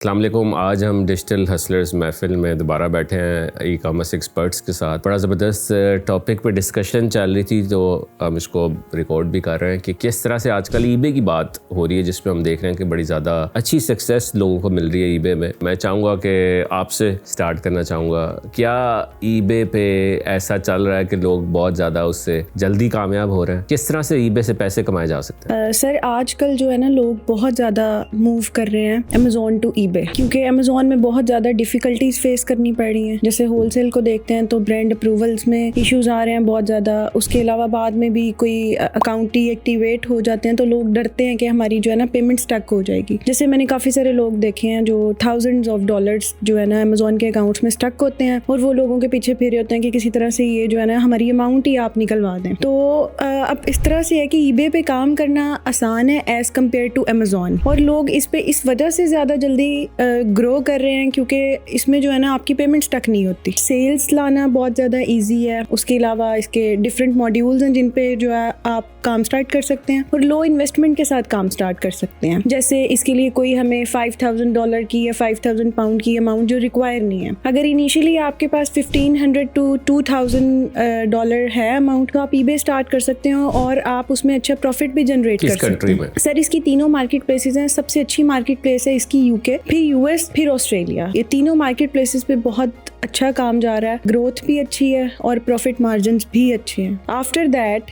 अस्सलाम वालेकुम। आज हम डिजिटल हसलर्स महफिल में दोबारा बैठे हैं ई कॉमर्स एक्सपर्ट्स के साथ। बड़ा ज़बरदस्त टॉपिक पे डिस्कशन चल रही थी, तो हम इसको रिकॉर्ड भी कर रहे हैं कि किस तरह से आजकल ईबे की बात हो रही है, जिसमें हम देख रहे हैं कि बड़ी ज़्यादा अच्छी सक्सेस लोगों को मिल रही है ईबे में। मैं चाहूँगा कि आपसे स्टार्ट करना चाहूँगा, क्या ईबे पे ऐसा चल रहा है कि लोग बहुत ज़्यादा उससे जल्दी कामयाब हो रहे हैं? किस तरह से ईबे से पैसे कमाए जा सकते हैं? सर आजकल जो है ना, लोग बहुत ज़्यादा मूव कर रहे हैं अमेज़ॉन टू ईबे, क्योंकि अमेज़ॉन में बहुत ज़्यादा डिफ़िकल्टीज फेस करनी पड़ रही हैं। जैसे होलसेल को देखते हैं तो ब्रांड अप्रूवल्स में इश्यूज आ रहे हैं बहुत ज़्यादा। उसके अलावा बाद में भी कोई अकाउंट डीएक्टिवेट हो जाते हैं तो लोग डरते हैं कि हमारी जो है ना पेमेंट स्टक हो जाएगी। जैसे मैंने काफ़ी सारे लोग देखे हैं जो थाउजेंड्स ऑफ डॉलर्स जो है ना अमेज़ॉन के अकाउंट्स में स्टक होते हैं, और वो लोगों के पीछे फिर होते हैं कि किसी तरह से ये जो है ना हमारी अमाउंट ही आप निकलवा दें। तो अब इस तरह से है कि ईबे पे काम करना आसान है एज़ कम्पेयर टू अमेज़ॉन, और लोग इस पे इस वजह से ज़्यादा जल्दी ग्रो कर रहे हैं क्योंकि इसमें जो है ना आपकी पेमेंट स्टक नहीं होती। सेल्स लाना बहुत ज़्यादा इजी है। उसके अलावा इसके डिफरेंट मॉड्यूल्स हैं जिन पे जो है आप काम स्टार्ट कर सकते हैं, और लो इन्वेस्टमेंट के साथ काम स्टार्ट कर सकते हैं। जैसे इसके लिए कोई हमें $5,000 की या £5,000 की अमाउंट जो रिक्वायर नहीं है। अगर इनिशियली आपके पास $1,500 to $2,000 है अमाउंट, तो आप ईबे स्टार्ट कर सकते हो और आप उसमें अच्छा प्रॉफिट भी जनरेट कर सकते हैं। सर इसकी तीनों मार्केट प्लेसेस हैं। सबसे अच्छी मार्केट प्लेस है इसकी यूके, फिर यूएस, फिर ऑस्ट्रेलिया। ये तीनों मार्केट प्लेसेस पे बहुत अच्छा काम जा रहा है, ग्रोथ भी अच्छी है और प्रॉफिट मार्जिन्स भी अच्छे हैं। आफ्टर दैट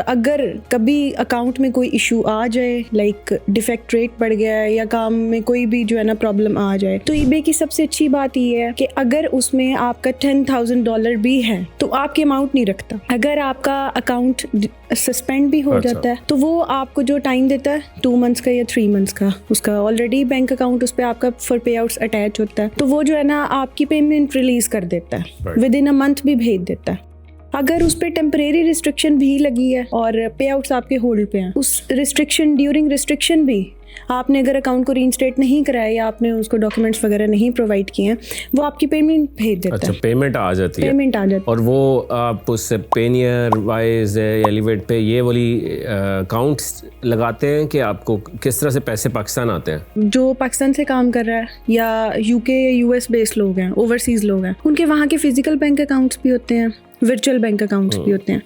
अगर कभी अकाउंट में कोई इशू आ जाए, लाइक डिफेक्ट रेट बढ़ गया है या काम में कोई भी जो है ना प्रॉब्लम आ जाए, तो ईबे की सबसे अच्छी बात ये है कि अगर उसमें आपका $10,000 भी है तो आपकी अमाउंट नहीं रखता। अगर आपका अकाउंट सस्पेंड भी हो जाता है तो वो आपको जो टाइम देता है 2 मंथ्स का या 3 मंथ्स का, उसका ऑलरेडी बैंक अकाउंट उस पर आपका फॉर पे आउट्स अटैच होता है, तो वो जो है ना आपकी पेमेंट रिलीज कर देता है, विद इन अ मंथ भी भेज देता है। अगर उस पर टेम्परेरी रिस्ट्रिक्शन भी लगी है और पे आउट्स आपके होल्ड पे हैं, उस रिस्ट्रिक्शन ड्यूरिंग रिस्ट्रिक्शन भी आपने अगर अकाउंट को रीइंस्टेट नहीं कराया या आपने उसको डॉक्यूमेंट्स वगैरह नहीं प्रोवाइड किए हैं, वो आपकी पेमेंट भेज देता है। अच्छा, पेमेंट आ जाती है। पेमेंट आ जाती है। और वो आप उससे पेनियर वाइज एलिवेट पे ये वाली अकाउंट्स लगाते हैं कि आपको किस तरह से पैसे पाकिस्तान आते हैं? जो पाकिस्तान से काम कर रहा है या यूके या यूएस बेस्ड लोग हैं, ओवरसीज लोग हैं, उनके वहाँ के फिजिकल बैंक अकाउंट्स भी होते हैं, वर्चुअल बैंक अकाउंट्स भी होते हैं।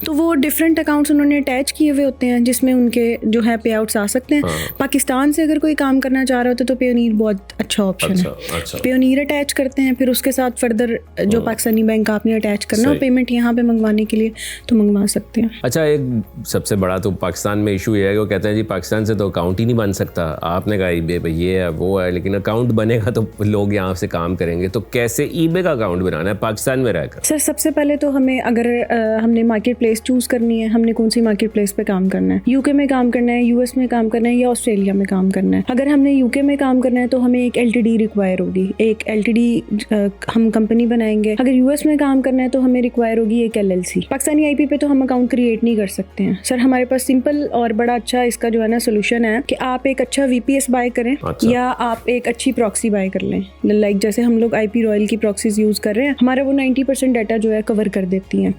तो वो डिफरेंट अकाउंट्स उन्होंने अटैच किए हुए होते हैं जिसमें उनके जो है पे आउट्स आ सकते हैं। पाकिस्तान से अगर कोई काम करना चाह रहा होता है तो पेयोनीर बहुत अच्छा ऑप्शन है। पेयोनीर अटैच करते हैं, फिर उसके साथ फर्दर जो पाकिस्तानी बैंक आपने अटैच करना है, पेमेंट यहाँ पे मंगवाने के लिए तो मंगवा सकते हैं। अच्छा, एक सबसे बड़ा तो पाकिस्तान में इशू ये है कि वो कहते हैं जी पाकिस्तान से तो अकाउंट ही नहीं बन सकता। आपने कहा ईबे ये है वो है, लेकिन अकाउंट बनेगा तो लोग यहाँ से काम करेंगे। तो कैसे ईबे का अकाउंट बनाना है पाकिस्तान में रहकर? सर सबसे पहले तो हमें अगर हमने मार्केट प्लेस चूज करनी है, हमने कौन सी मार्केट प्लेस पे काम करना है, यूके में काम करना है, यूएस में काम करना है या ऑस्ट्रेलिया में काम करना है। अगर हमने यूके में काम करना है तो हमें एक एलटीडी रिक्वायर होगी, एक एलटीडी हम कंपनी बनाएंगे। अगर यूएस में काम करना है तो हमें रिक्वायर होगी एक एलएलसी। पाकिस्तानी आईपी पे तो हम अकाउंट क्रिएट नहीं कर सकते हैं। सर हमारे पास सिंपल और बड़ा अच्छा इसका जो है ना सोल्यूशन है कि आप एक अच्छा वीपीएस बाय करें या आप एक अच्छी प्रॉक्सी बाय कर लें। लाइक जैसे हम लोग आईपी रॉयल की प्रॉक्सीज यूज कर रहे हैं, हमारा वो 90% डाटा जो है कवर कर देती है।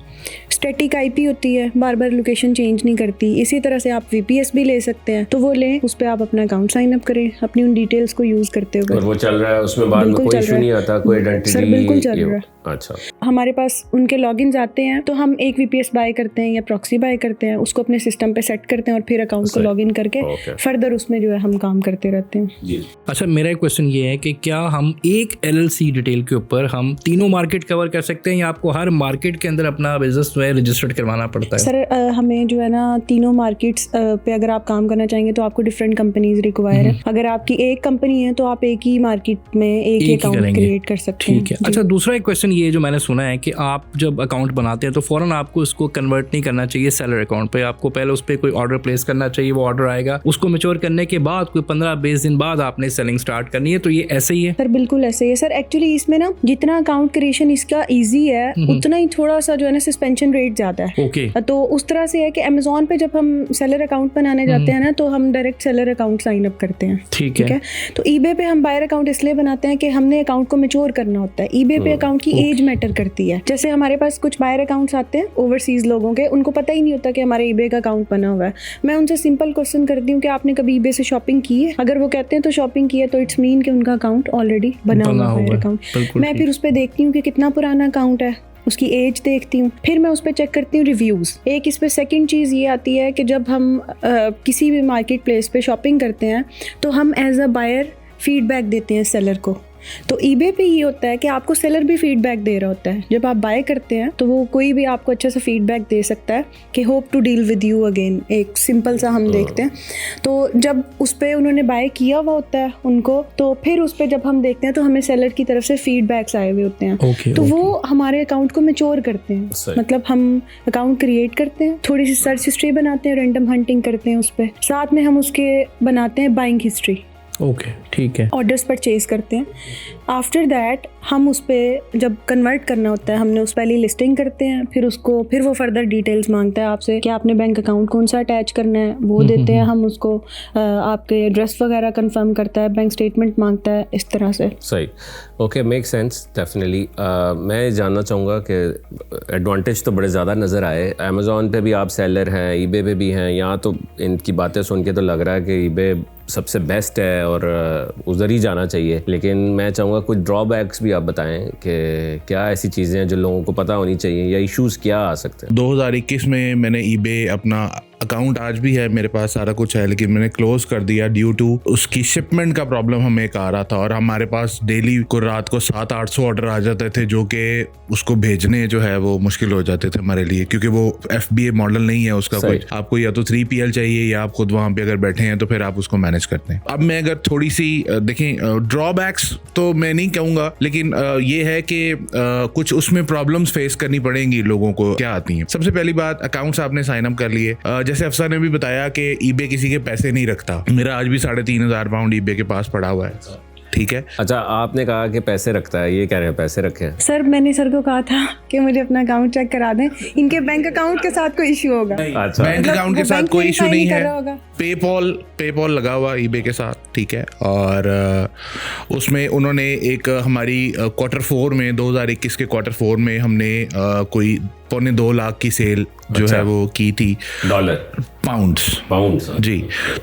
स्टैटिक आईपी होती है, बार बार लोकेशन चेंज नहीं करती। इसी तरह से आप वीपीएस भी ले सकते हैं, तो वो लें, उस पर आप अपना अकाउंट साइन अप करें अपनी उन डिटेल्स को यूज करते हुए। और वो चल रहा है, उसमें बाद में कोई इशू नहीं आता, कोई आइडेंटिटी। सर बिल्कुल चल रहा है। अच्छा, हमारे पास उनके लॉगिन्स आते हैं तो हम एक वीपीएस बाय करते हैं या प्रॉक्सी बाय करते हैं, उसको अपने सिस्टम पे सेट करते हैं और फिर अकाउंट को लॉगिन करके फर्दर उसमें जो है हम काम करते रहते हैं। अच्छा, मेरा एक क्वेश्चन ये है कि क्या हम एक एलएलसी डिटेल के ऊपर हम तीनों मार्केट कवर कर सकते हैं या आपको हर मार्केट के अंदर अपना बिजनेस जो है रजिस्टर्ड करवाना पड़ता है? सर हमें जो है ना तीनों मार्केट्स पे अगर आप काम करना चाहेंगे तो आपको डिफरेंट कंपनीज रिक्वायर है। अगर आपकी एक कंपनी है तो आप एक ही मार्केट में एक ही अकाउंट क्रिएट कर सकते हैं। ठीक है। अच्छा, दूसरा एक क्वेश्चन ये जो मैंने सुना है कि आप जब अकाउंट बनाते हैं तो फौरन आपको इसको कन्वर्ट नहीं करना चाहिए सेलर अकाउंट पे, आपको पहले उस पर कोई ऑर्डर प्लेस करना चाहिए। वो ऑर्डर आएगा, उसको मैच्योर करने के बाद कोई 15-20 दिन बाद आपने सेलिंग स्टार्ट करनी है। तो ये ऐसे ही है? सर बिल्कुल ऐसे ही है। सर एक्चुअली इसमें ना जितना अकाउंट क्रिएशन इसका इजी है, उतना ही में थोड़ा सा जो है ना सस्पेंशन रेट ज़्यादा है। ओके। तो उस तरह से है कि अमेजोन पे जब हम सेलर अकाउंट बनाने जाते हैं ना तो हम direct seller account sign up करते हैं। ठीक है। तो ईबे पे हम बायर अकाउंट इसलिए बनाते हैं कि हमने अकाउंट को मैच्योर करना होता है। ईबे पे अकाउंट की एज मैटर करती है। जैसे हमारे पास कुछ बायर अकाउंट्स आते हैं ओवरसीज लोगों के, उनको पता ही नहीं होता कि हमारे ईबे का अकाउंट बना हुआ है। मैं उनसे सिंपल क्वेश्चन करती हूँ कि आपने कभी ईबे से शॉपिंग की है? अगर वो कहते हैं तो शॉपिंग की है तो इट्स मीन कि उनका अकाउंट ऑलरेडी बना हुआ है अकाउंट। मैं फिर उस पर देखती हूँ कि कितना पुराना अकाउंट है, उसकी एज देखती हूँ, फिर मैं उस पर चेक करती हूँ रिव्यूज़। एक इस पर सेकंड चीज़ ये आती है कि जब हम किसी भी मार्केट प्लेस पे शॉपिंग करते हैं तो हम एज अ बायर फीडबैक देते हैं सेलर को। तो ईबे पे ये होता है कि आपको सेलर भी फीडबैक दे रहा होता है। जब आप बाय करते हैं तो वो कोई भी आपको अच्छा सा फीडबैक दे सकता है कि hope to deal with you again, एक सिंपल सा हम देखते हैं। तो जब उस पर उन्होंने बाय किया हुआ होता है उनको, तो फिर उस पर जब हम देखते हैं तो हमें सेलर की तरफ से फीडबैक्स आए हुए होते हैं। तो वो हमारे अकाउंट को मैच्योर करते हैं। मतलब हम अकाउंट क्रिएट करते हैं, थोड़ी सी सर्च हिस्ट्री बनाते हैं, रैंडम हंटिंग करते हैं उस पर, साथ में हम उसके बनाते हैं बाइंग हिस्ट्री। ओके, ठीक है। ऑर्डर्स परचेज करते हैं। आफ्टर दैट हम उस पर जब कन्वर्ट करना होता है, हमने उस पहली लिस्टिंग करते हैं, फिर वो फर्दर डिटेल्स मांगता है आपसे कि आपने बैंक अकाउंट कौन सा अटैच करना है, वो देते हैं हम उसको। आपके एड्रेस वगैरह कंफर्म करता है, बैंक स्टेटमेंट मांगता है, इस तरह से। सही, ओके, मेक सेंस डेफिनेटली। मैं जानना चाहूँगा कि एडवांटेज तो बड़े ज़्यादा नज़र आए। अमेज़ॉन पे भी आप सेलर हैं, ईबे पे भी हैं, यहाँ तो इनकी बातें सुन के तो लग रहा है कि ईबे सबसे बेस्ट है और उधर ही जाना चाहिए। लेकिन मैं चाहूँगा कुछ ड्रॉबैक्स भी आप बताएं कि क्या ऐसी चीज़ें हैं जो लोगों को पता होनी चाहिए या इश्यूज़ क्या आ सकते हैं। 2021 में मैंने ईबे अपना अकाउंट आज भी है मेरे पास, सारा कुछ है, लेकिन मैंने क्लोज कर दिया ड्यू टू उसकी शिपमेंट का प्रॉब्लम हमें एक आ रहा था। और हमारे पास डेली को रात को 700-800 ऑर्डर आ जाते थे जो कि उसको भेजने जो है वो मुश्किल हो जाते थे हमारे लिए, क्योंकि वो FBA मॉडल नहीं है उसका कोई। आपको या तो 3PL चाहिए या आप खुद वहां पे अगर बैठे हैं तो फिर आप उसको मैनेज करते हैं। अब मैं अगर थोड़ी सी देखें ड्रॉबैक्स तो मैं नहीं कहूंगा, लेकिन ये है कि कुछ उसमें प्रॉब्लम्स फेस करनी पड़ेंगी लोगों को। क्या आती हैं? सबसे पहली बात, अकाउंट्स आपने साइन अप कर लिए। जैसे अफसर ने भी बताया कि ईबे किसी के पैसे नहीं रखता। मेरा आज भी 3,500 पाउंड ईबे के पास पड़ा हुआ है। ठीक है। अच्छा, आपने कहा कि पैसे रखता है, ये कह रहे हैं पैसे रखे हैं? सर मैंने सर को कहा था कि मुझे अपना अकाउंट चेक करा दें, इनके बैंक अकाउंट के साथ कोई इश्यू होगा। अच्छा, बैंक अकाउंट के साथ कोई इशू नहीं है। पेपॉल लगा हुआ ईबे के साथ, ठीक है। और उसमें उन्होंने एक हमारी Q4 में 2021 के Q4 में हमने कोई 2.25 लाख की सेल जो है वो की थी। डॉलर? पाउंड्स जी।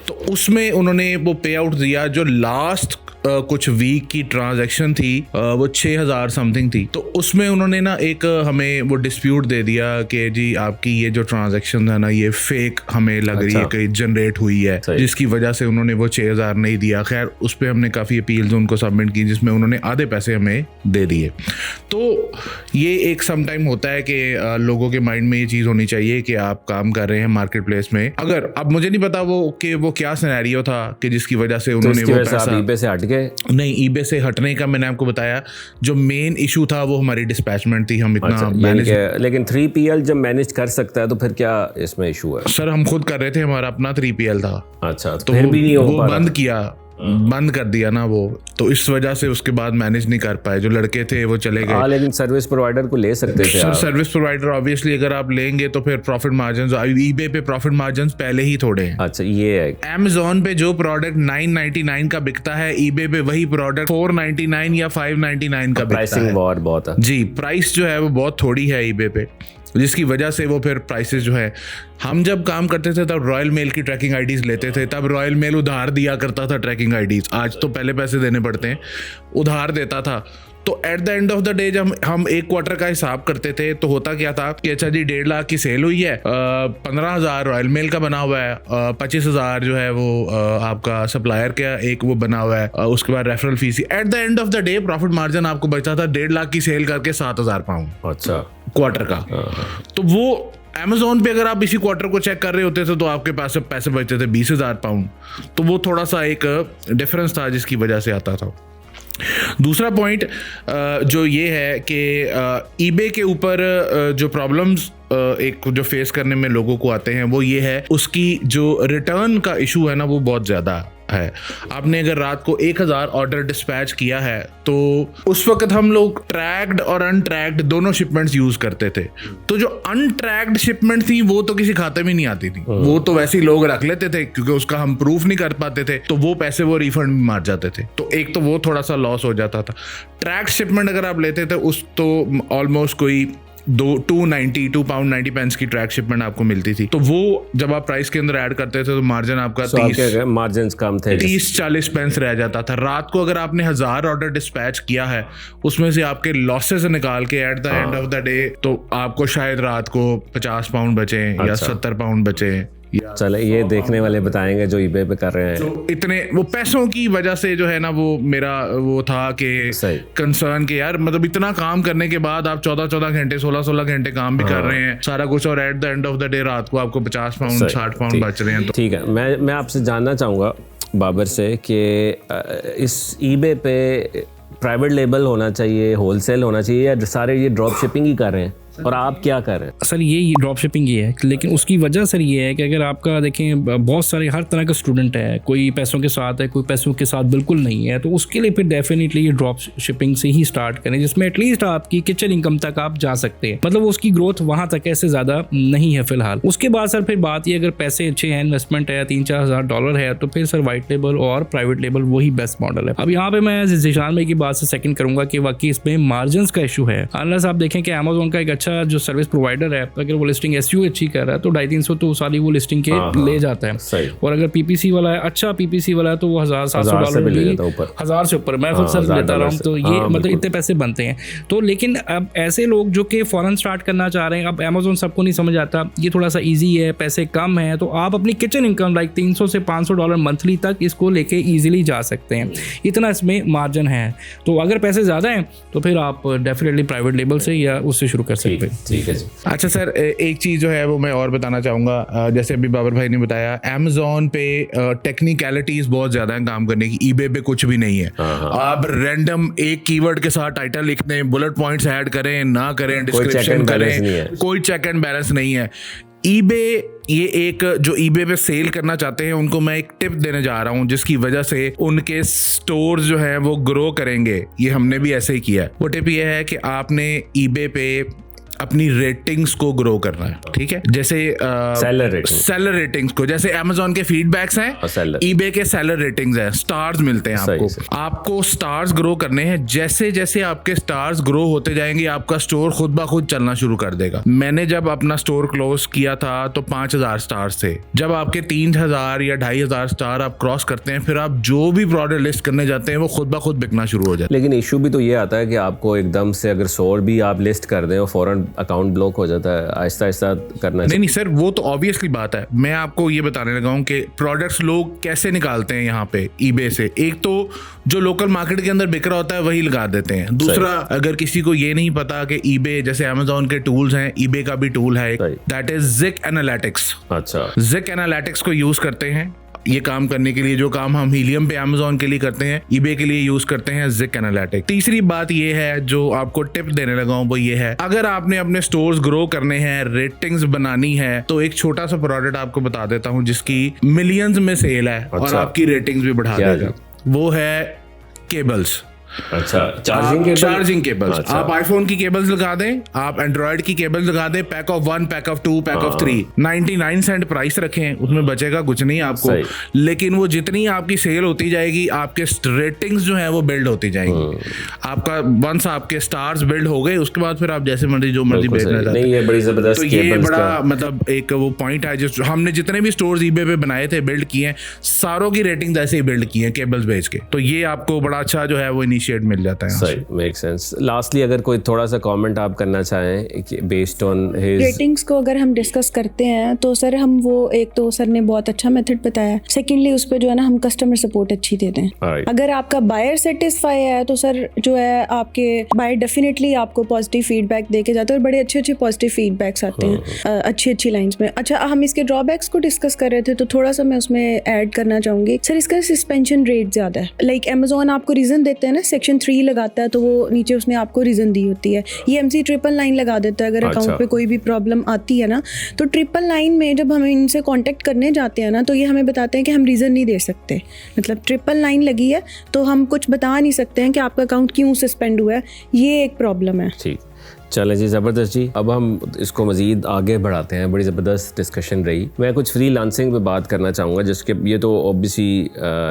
तो उसमें उन्होंने वो पे आउट दिया जो लास्ट कुछ वीक की ट्रांजैक्शन थी, वो 6,000 समथिंग थी। तो उसमें उन्होंने ना एक हमें वो डिस्प्यूट दे दिया कि जी आपकी ये जो ट्रांजैक्शन है ना ये फेक हमें लग रही है कि जनरेट हुई है, जिसकी वजह से उन्होंने वो 6,000 नहीं दिया। खैर उस पर हमने काफ़ी अपील्स उनको सबमिट की जिसमें उन्होंने आधे पैसे हमें दे दिए। तो ये एक समटाइम होता है कि लोगों के माइंड में ये चीज़ होनी चाहिए कि आप काम कर रहे हैं मार्केट प्लेस में। अगर अब मुझे नहीं पता वो क्या सिनेरियो था कि जिसकी वजह से उन्होंने वो पैसा ईबे से हट गए। नहीं, ईबे से हटने का मैंने आपको बताया जो मेन इशू था वो हमारी डिस्पैचमेंट थी। हम इतना मैनेज, लेकिन 3PL जब मैनेज कर सकता है तो फिर क्या इसमें इशू है? सर हम खुद कर रहे थे, हमारा अपना 3PL था। अच्छा, तो फिर भी नहीं हो पा रहा। बंद कर दिया ना वो, तो इस वजह से उसके बाद मैनेज नहीं कर पाए। जो लड़के थे वो चले गए। लेकिन सर्विस प्रोवाइडर को ले सकते थे सर। सर्विस प्रोवाइडर ऑब्वियसली अगर आप लेंगे तो फिर प्रॉफिट मार्जिन, ईबे पे प्रॉफिट मार्जिन पहले ही थोड़े हैं। अच्छा, ये है। अमेज़न पे जो प्रोडक्ट 999 का बिकता है, ईबे पे वही प्रोडक्ट 499 या 599 का बिकता है। प्राइसिंग वॉर बहुत है जी। प्राइस जो है वो बहुत थोड़ी है ईबे पे, जिसकी वजह से वो फिर प्राइसेस जो है, हम जब काम करते थे तब रॉयल मेल की ट्रैकिंग आईडीज लेते थे, तब रॉयल मेल उधार दिया करता था ट्रैकिंग आईडीज। आज तो पहले पैसे देने पड़ते हैं, उधार देता था। तो at the end of the day जब हम एक क्वार्टर का हिसाब करते थे तो होता क्या था कि अच्छा जी 1.5 लाख की सेल हुई है, 15,000 रॉयल मेल का बना हुआ है, 25,000 जो है वो आपका सप्लायर का एक वो बना हुआ है, उसके बाद referral fees. At the end of the day profit margin आपको बचता था 1.5 लाख की सेल करके 7,000 पाउंड। अच्छा, क्वार्टर का। तो वो अमेज़न पे अगर आप इसी क्वार्टर को चेक कर रहे होते थे तो आपके पास पैसे बचते थे 20,000 पाउंड। तो वो थोड़ा सा एक डिफरेंस था जिसकी वजह से आता था। दूसरा पॉइंट जो ये है कि ईबे के ऊपर जो प्रॉब्लम्स एक जो फेस करने में लोगों को आते हैं वो ये है उसकी जो रिटर्न का इशू है ना वो बहुत ज़्यादा है। है। आपने अगर रात को 1000 ऑर्डर डिस्पैच किया है तो उस वक्त हम लोग ट्रैक्ड और अनट्रैक्ड दोनों शिपमेंट्स यूज करते थे। तो जो अनट्रैक्ड शिपमेंट थी वो तो किसी खाते में नहीं आती थी, वो तो वैसे ही लोग रख लेते थे क्योंकि उसका हम प्रूफ नहीं कर पाते थे, तो वो पैसे वो रिफंड भी मार जाते थे। तो एक तो वो थोड़ा सा लॉस हो जाता था। ट्रैक्ड शिपमेंट अगर आप लेते थे उस तो ऑलमोस्ट कोई £2.90 की ट्रैक शिपमेंट आपको मिलती थी। तो वो जब आप प्राइस के अंदर ऐड करते थे तो मार्जिन आपका 30 कम थे, 30-40 पेंस रह जाता था। रात को अगर आपने 1000 ऑर्डर डिस्पैच किया है उसमें से आपके लॉसेस निकाल के at the end of the day तो आपको शायद रात को £50 बचे या £70 बचे। चले ये देखने वाले बताएंगे जो eBay पे कर रहे हैं। तो इतने वो पैसों की वजह से जो है ना, वो मेरा वो था कि कंसर्न के यार मतलब इतना काम करने के बाद आप 14 घंटे 16 घंटे काम भी कर रहे हैं सारा कुछ, और at the end of the day रात को आपको £50 £60 बच रहे हैं। ठीक है, मैं आपसे जानना चाहूँगा बाबर से कि इस eBay पे प्राइवेट लेबल होना चाहिए, होलसेल होना चाहिए, या सारे ये ड्रॉप शिपिंग ही कर रहे हैं और आप क्या कर रहे हैं? सर ये ड्रॉप शिपिंग ही है, लेकिन उसकी वजह सर ये है कि अगर आपका देखें बहुत सारे हर तरह का स्टूडेंट है, कोई पैसों के साथ है, कोई पैसों के साथ बिल्कुल नहीं है, तो उसके लिए फिर डेफिनेटली ये ड्रॉप शिपिंग से ही स्टार्ट करें जिसमें एटलीस्ट आपकी किचन इनकम तक आप जा सकते हैं। मतलब उसकी ग्रोथ वहाँ तक ऐसे ज़्यादा नहीं है फिलहाल। उसके बाद सर फिर बात ये, अगर पैसे अच्छे हैं, इन्वेस्टमेंट है, $3-4 है, तो फिर सर वाइट लेबल और प्राइवेट लेबल वही बेस्ट मॉडल है। अब यहाँ पे मैं जिशान भाई की बात से सेकंड करूँगा कि वाकई इसमें मार्जिन का इशू है। अनलेस आप देखें कि अमेज़न का एक अच्छा जो सर्विस प्रोवाइडर है, अगर वो लिस्टिंग SEO अच्छी कर रहा है तो 250-300 तो सारी वो लिस्टिंग के ले जाता है। और अगर PPC वाला है, अच्छा PPC वाला है, तो वो $1,700 भी 1000 से ऊपर मैं खुद सर्च लेता रहा हूँ। तो ये मतलब इतने पैसे बनते हैं। तो लेकिन अब ऐसे लोग जो कि फॉरन स्टार्ट करना चाह रहे हैं, अब अमेज़न सबको नहीं समझ आता, ये थोड़ा सा ईजी है, पैसे कम है, तो आप अपनी किचन इनकम लाइक $300 से $500 मंथली तक इसको लेके ईजिली जा सकते हैं। इतना इसमें मार्जिन है। तो अगर पैसे ज़्यादा हैं तो फिर आप डेफिनेटली प्राइवेट लेबल से या उससे शुरू कर सकते हैं। ठीक है जी। अच्छा सर, एक चीज़ जो है वो मैं और बताना चाहूँगा, जैसे अभी बाबर भाई ने बताया अमेज़न पे टेक्निकलिटीज बहुत ज़्यादा है काम करने की, eBay पे कुछ भी नहीं है। आप रैंडम एक कीवर्ड के साथ टाइटल लिख दें, बुलेट पॉइंट्स ऐड करें ना करें, डिस्क्रिप्शन करें, कोई चेक एंड बैलेंस नहीं है। eBay ये एक जो eBay पे सेल करना चाहते हैं उनको मैं एक टिप देने जा रहा हूँ जिसकी वजह से उनके स्टोर जो है वो ग्रो करेंगे। ये हमने भी ऐसे ही किया है। वो टिप ये है कि आपने eBay पे अपनी रेटिंग्स को ग्रो करना है। ठीक है, जैसे सेलर रेटिंग्स को, जैसे अमेज़न के फीडबैक्स हैं, eBay के सेलर रेटिंग्स हैं, स्टार्स मिलते हैं आपको स्टार्स ग्रो करने हैं। जैसे जैसे आपके स्टार्स ग्रो होते जाएंगे आपका स्टोर खुद ब खुद चलना शुरू कर देगा। मैंने जब अपना स्टोर क्लोज किया था तो 5000 स्टार्स थे। जब आपके 3000 या 2500 स्टार आप क्रॉस करते हैं, फिर आप जो भी प्रोडक्ट लिस्ट करने जाते हैं वो खुद ब खुद बिकना शुरू हो जाता है। लेकिन इशू भी तो ये आता है कि आपको एकदम से अगर 100 भी आप लिस्ट कर दें और फौरन अकाउंट ब्लॉक हो जाता है। आहिस्ता आहिस्ता करना नहीं सर, वो तो ऑब्वियसली बात है। मैं आपको ये बताने लगा हूँ कि प्रोडक्ट्स लोग कैसे निकालते हैं यहाँ पे eBay से। एक तो जो लोकल मार्केट के अंदर बिक रहा होता है वही लगा देते हैं। दूसरा, अगर किसी को ये नहीं पता कि eBay जैसे अमेज़न के टूल्स हैं, eBay का भी टूल है, दैट इज Zik Analytics। अच्छा, Zik Analytics को यूज करते हैं ये काम करने के लिए। जो काम हम हीलियम पे अमेज़न के लिए करते हैं, eBay के लिए यूज करते हैं Zik Analytics। तीसरी बात ये है जो आपको टिप देने लगा हूं वो ये है, अगर आपने अपने स्टोर्स ग्रो करने हैं, रेटिंग्स बनानी है, तो एक छोटा सा प्रोडक्ट आपको बता देता हूं जिसकी मिलियंस में सेल है और आपकी रेटिंग्स भी बढ़ा देगा। वो है केबल्स। अच्छा, चार्जिंग केबल्स। अच्छा। आप आईफोन की केबल्स लगा दें, आप एंड्रॉइड की केबल्स लगा दें, pack of 1, pack of 2, pack of 3, 99 cent price रखें, उसमें बचेगा कुछ नहीं आपको। लेकिन वो जितनी आपकी सेल होती जाएगी आपके रेटिंग्स जो है वो बिल्ड होती जाएंगी। आपका वंस आपके स्टार्स बिल्ड हो गए उसके बाद फिर आप जैसे मर्जी जो मर्जी बेचना चाहते हैं। ये बड़ी जबरदस्त, तो ये बड़ा मतलब एक वो पॉइंट है जो हमने जितने भी स्टोर्स eBay पे बनाए थे, बिल्ड किए हैं, सारों की रेटिंग्स ऐसे ही बिल्ड की हैं केबल्स बेच के। तो ये आपको बड़ा अच्छा जो है वो शेड मिल जाता है। सही, मेक सेंस। लास्टली अगर कोई थोड़ा सा कमेंट आप करना चाहें बेस्ड ऑन हिज रेटिंग्स को अगर हम डिस्कस करते हैं तो सर हम वो, एक तो सर ने बहुत अच्छा मेथड बताया, सेकेंडली उस पर जो है ना हम कस्टमर सपोर्ट अच्छी देते हैं। अगर आपका बायर सेटिस्फाई है तो सर जो है आपके बायर डेफिनेटली आपको पॉजिटिव फीडबैक देके जाते हैं और बड़े अच्छे अच्छे पॉजिटिव फीडबैक्स आते हैं अच्छी लाइंस में। अच्छा, हम इसके ड्रॉबैक्स को डिस्कस कर रहे थे तो थोड़ा सा मैं उसमें ऐड करना चाहूंगी। सर इसका सस्पेंशन रेट ज्यादा है। लाइक अमेज़न आपको रीजन देते हैं ना सेक्शन 3 लगाता है तो वो नीचे उसने आपको रीज़न दी होती है। ये MC999 लगा देता है अगर अच्छा। अकाउंट पे कोई भी प्रॉब्लम आती है ना, तो 999 में जब हम इनसे कांटेक्ट करने जाते हैं ना तो ये हमें बताते हैं कि हम रीज़न नहीं दे सकते। मतलब 999 लगी है तो हम कुछ बता नहीं सकते हैं कि आपका अकाउंट क्यों सस्पेंड हुआ है, ये एक प्रॉब्लम है। ठीक, चलें जी, ज़बरदस्त जी। अब हम इसको मज़ीद आगे बढ़ाते हैं, बड़ी ज़बरदस्त डिस्कशन रही। मैं कुछ फ्रीलांसिंग पे बात करना चाहूँगा, जिसके ये तो ऑब्वियसली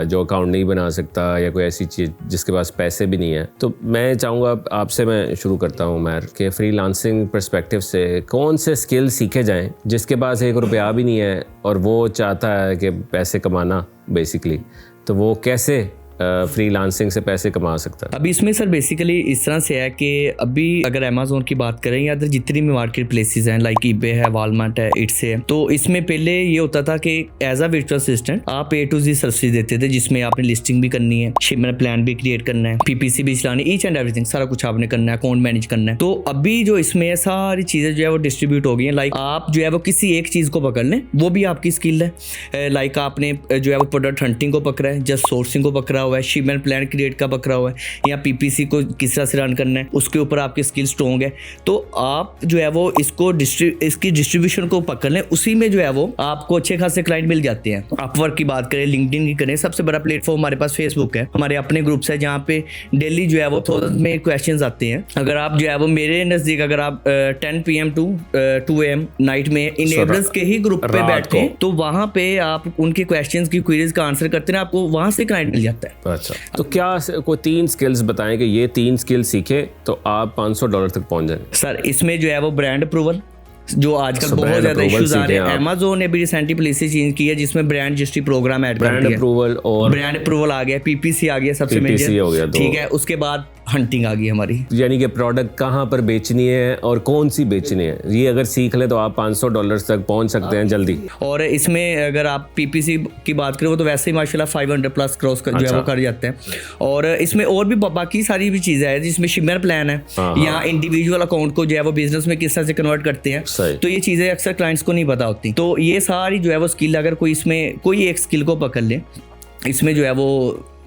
जो अकाउंट नहीं बना सकता या कोई ऐसी चीज़ जिसके पास पैसे भी नहीं है, तो मैं चाहूँगा आपसे, मैं शुरू करता हूँ मैर, कि फ्रीलांसिंग पर्सपेक्टिव से कौन से स्किल सीखे जाएँ जिसके पास 1 रुपया भी नहीं है और वो चाहता है कि पैसे कमाना बेसिकली, तो वो कैसे फ्रीलांसिंग से पैसे कमा सकता है? अभी इसमें सर बेसिकली इस तरह से है कि अभी अगर अमेज़ोन की बात करें या अदर जितनी भी मार्केट प्लेसेस हैं, लाइक ईबे है, वॉलमार्ट है, इट्स है, तो इसमें पहले ये होता था कि एज अ वर्चुअल असिस्टेंट आप A to Z सर्विस देते थे, जिसमें आपने लिस्टिंग भी करनी है, शिपमेंट प्लान भी क्रिएट करना है, PPC भी चलानी, ईच एंड एवरीथिंग सारा कुछ आपने करना है, अकाउंट मैनेज करना है। तो अभी जो इसमें है सारी चीज़ें जो है वो डिस्ट्रीब्यूट हो गई हैं। लाइक आप जो है वो किसी एक चीज़ को पकड़ लें, वो भी आपकी स्किल है। लाइक आपने जो है वो प्रोडक्ट हंटिंग को पकड़ा है, जस्ट सोर्सिंग को पकड़ा हुआ है, शिपमेंट प्लान क्रिएट का पकड़ा हुआ है, या PPC को किस तरह से रन करना है, उसके ऊपर आपकी स्किल स्ट्रॉन्ग है। तो आप जो है वो इसकी डिस्ट्रीब्यूशन को पकड़ लें, उसी में जो है वो आपको अच्छे खासे क्लाइंट मिल जाते हैं। अपवर्क की बात करें, लिंक्डइन की करें, सबसे बड़ा प्लेटफॉर्म हमारे पास फेसबुक है। हमारे अपने ग्रुप्स है जहाँ पे डेली जो है वो 1000 में क्वेश्चंस आते हैं। अगर आप जो है वो मेरे नज़दीक अगर आप 10 PM to 2 AM नाइट में इनेबल्स के ही ग्रुप पे बैठते हैं, तो वहाँ पे आप उनके क्वेश्चंस की क्वेरीज का आंसर करते हैं, आपको वहाँ से क्लाइंट मिल जाता है। अच्छा, तो क्या कोई 3 स्किल्स बताएं कि ये 3 स्किल सीखे तो आप $500 तक पहुंच जाएंगे? सर इसमें जो है वो ब्रांड अप्रूवल, जो आजकल बहुत ज्यादा इश्यूज आ रहे हैं, Amazon ने भी रिसेंटली पॉलिसी चेंज की है जिसमें ब्रांड रजिस्ट्री प्रोग्राम ऐड कर दिया। ब्रांड अप्रूवल और ब्रांड अप्रूवल आ गया, PPC आ गया, सबसे PPC हो गया, ठीक है। उसके बाद हंटिंग आ गई हमारी, यानी कि प्रोडक्ट कहाँ पर बेचनी है और कौन सी बेचनी है, ये अगर सीख ले तो आप $500 तक पहुंच सकते हैं जल्दी। और इसमें अगर आप PPC की बात करें, वो तो वैसे ही माशाल्लाह 500 प्लस क्रॉस जो है वो कर जाते हैं। और इसमें और भी बाकी सारी भी चीज़ें हैं, जिसमें शिपमेंट प्लान है, या इंडिविजुअल अकाउंट को जो है वो बिजनेस में किस तरह से कन्वर्ट करते हैं, तो ये चीज़ें अक्सर क्लाइंट्स को नहीं पता होती। तो ये सारी जो है वो स्किल, अगर कोई इसमें कोई एक स्किल को पकड़ ले, इसमें जो है वो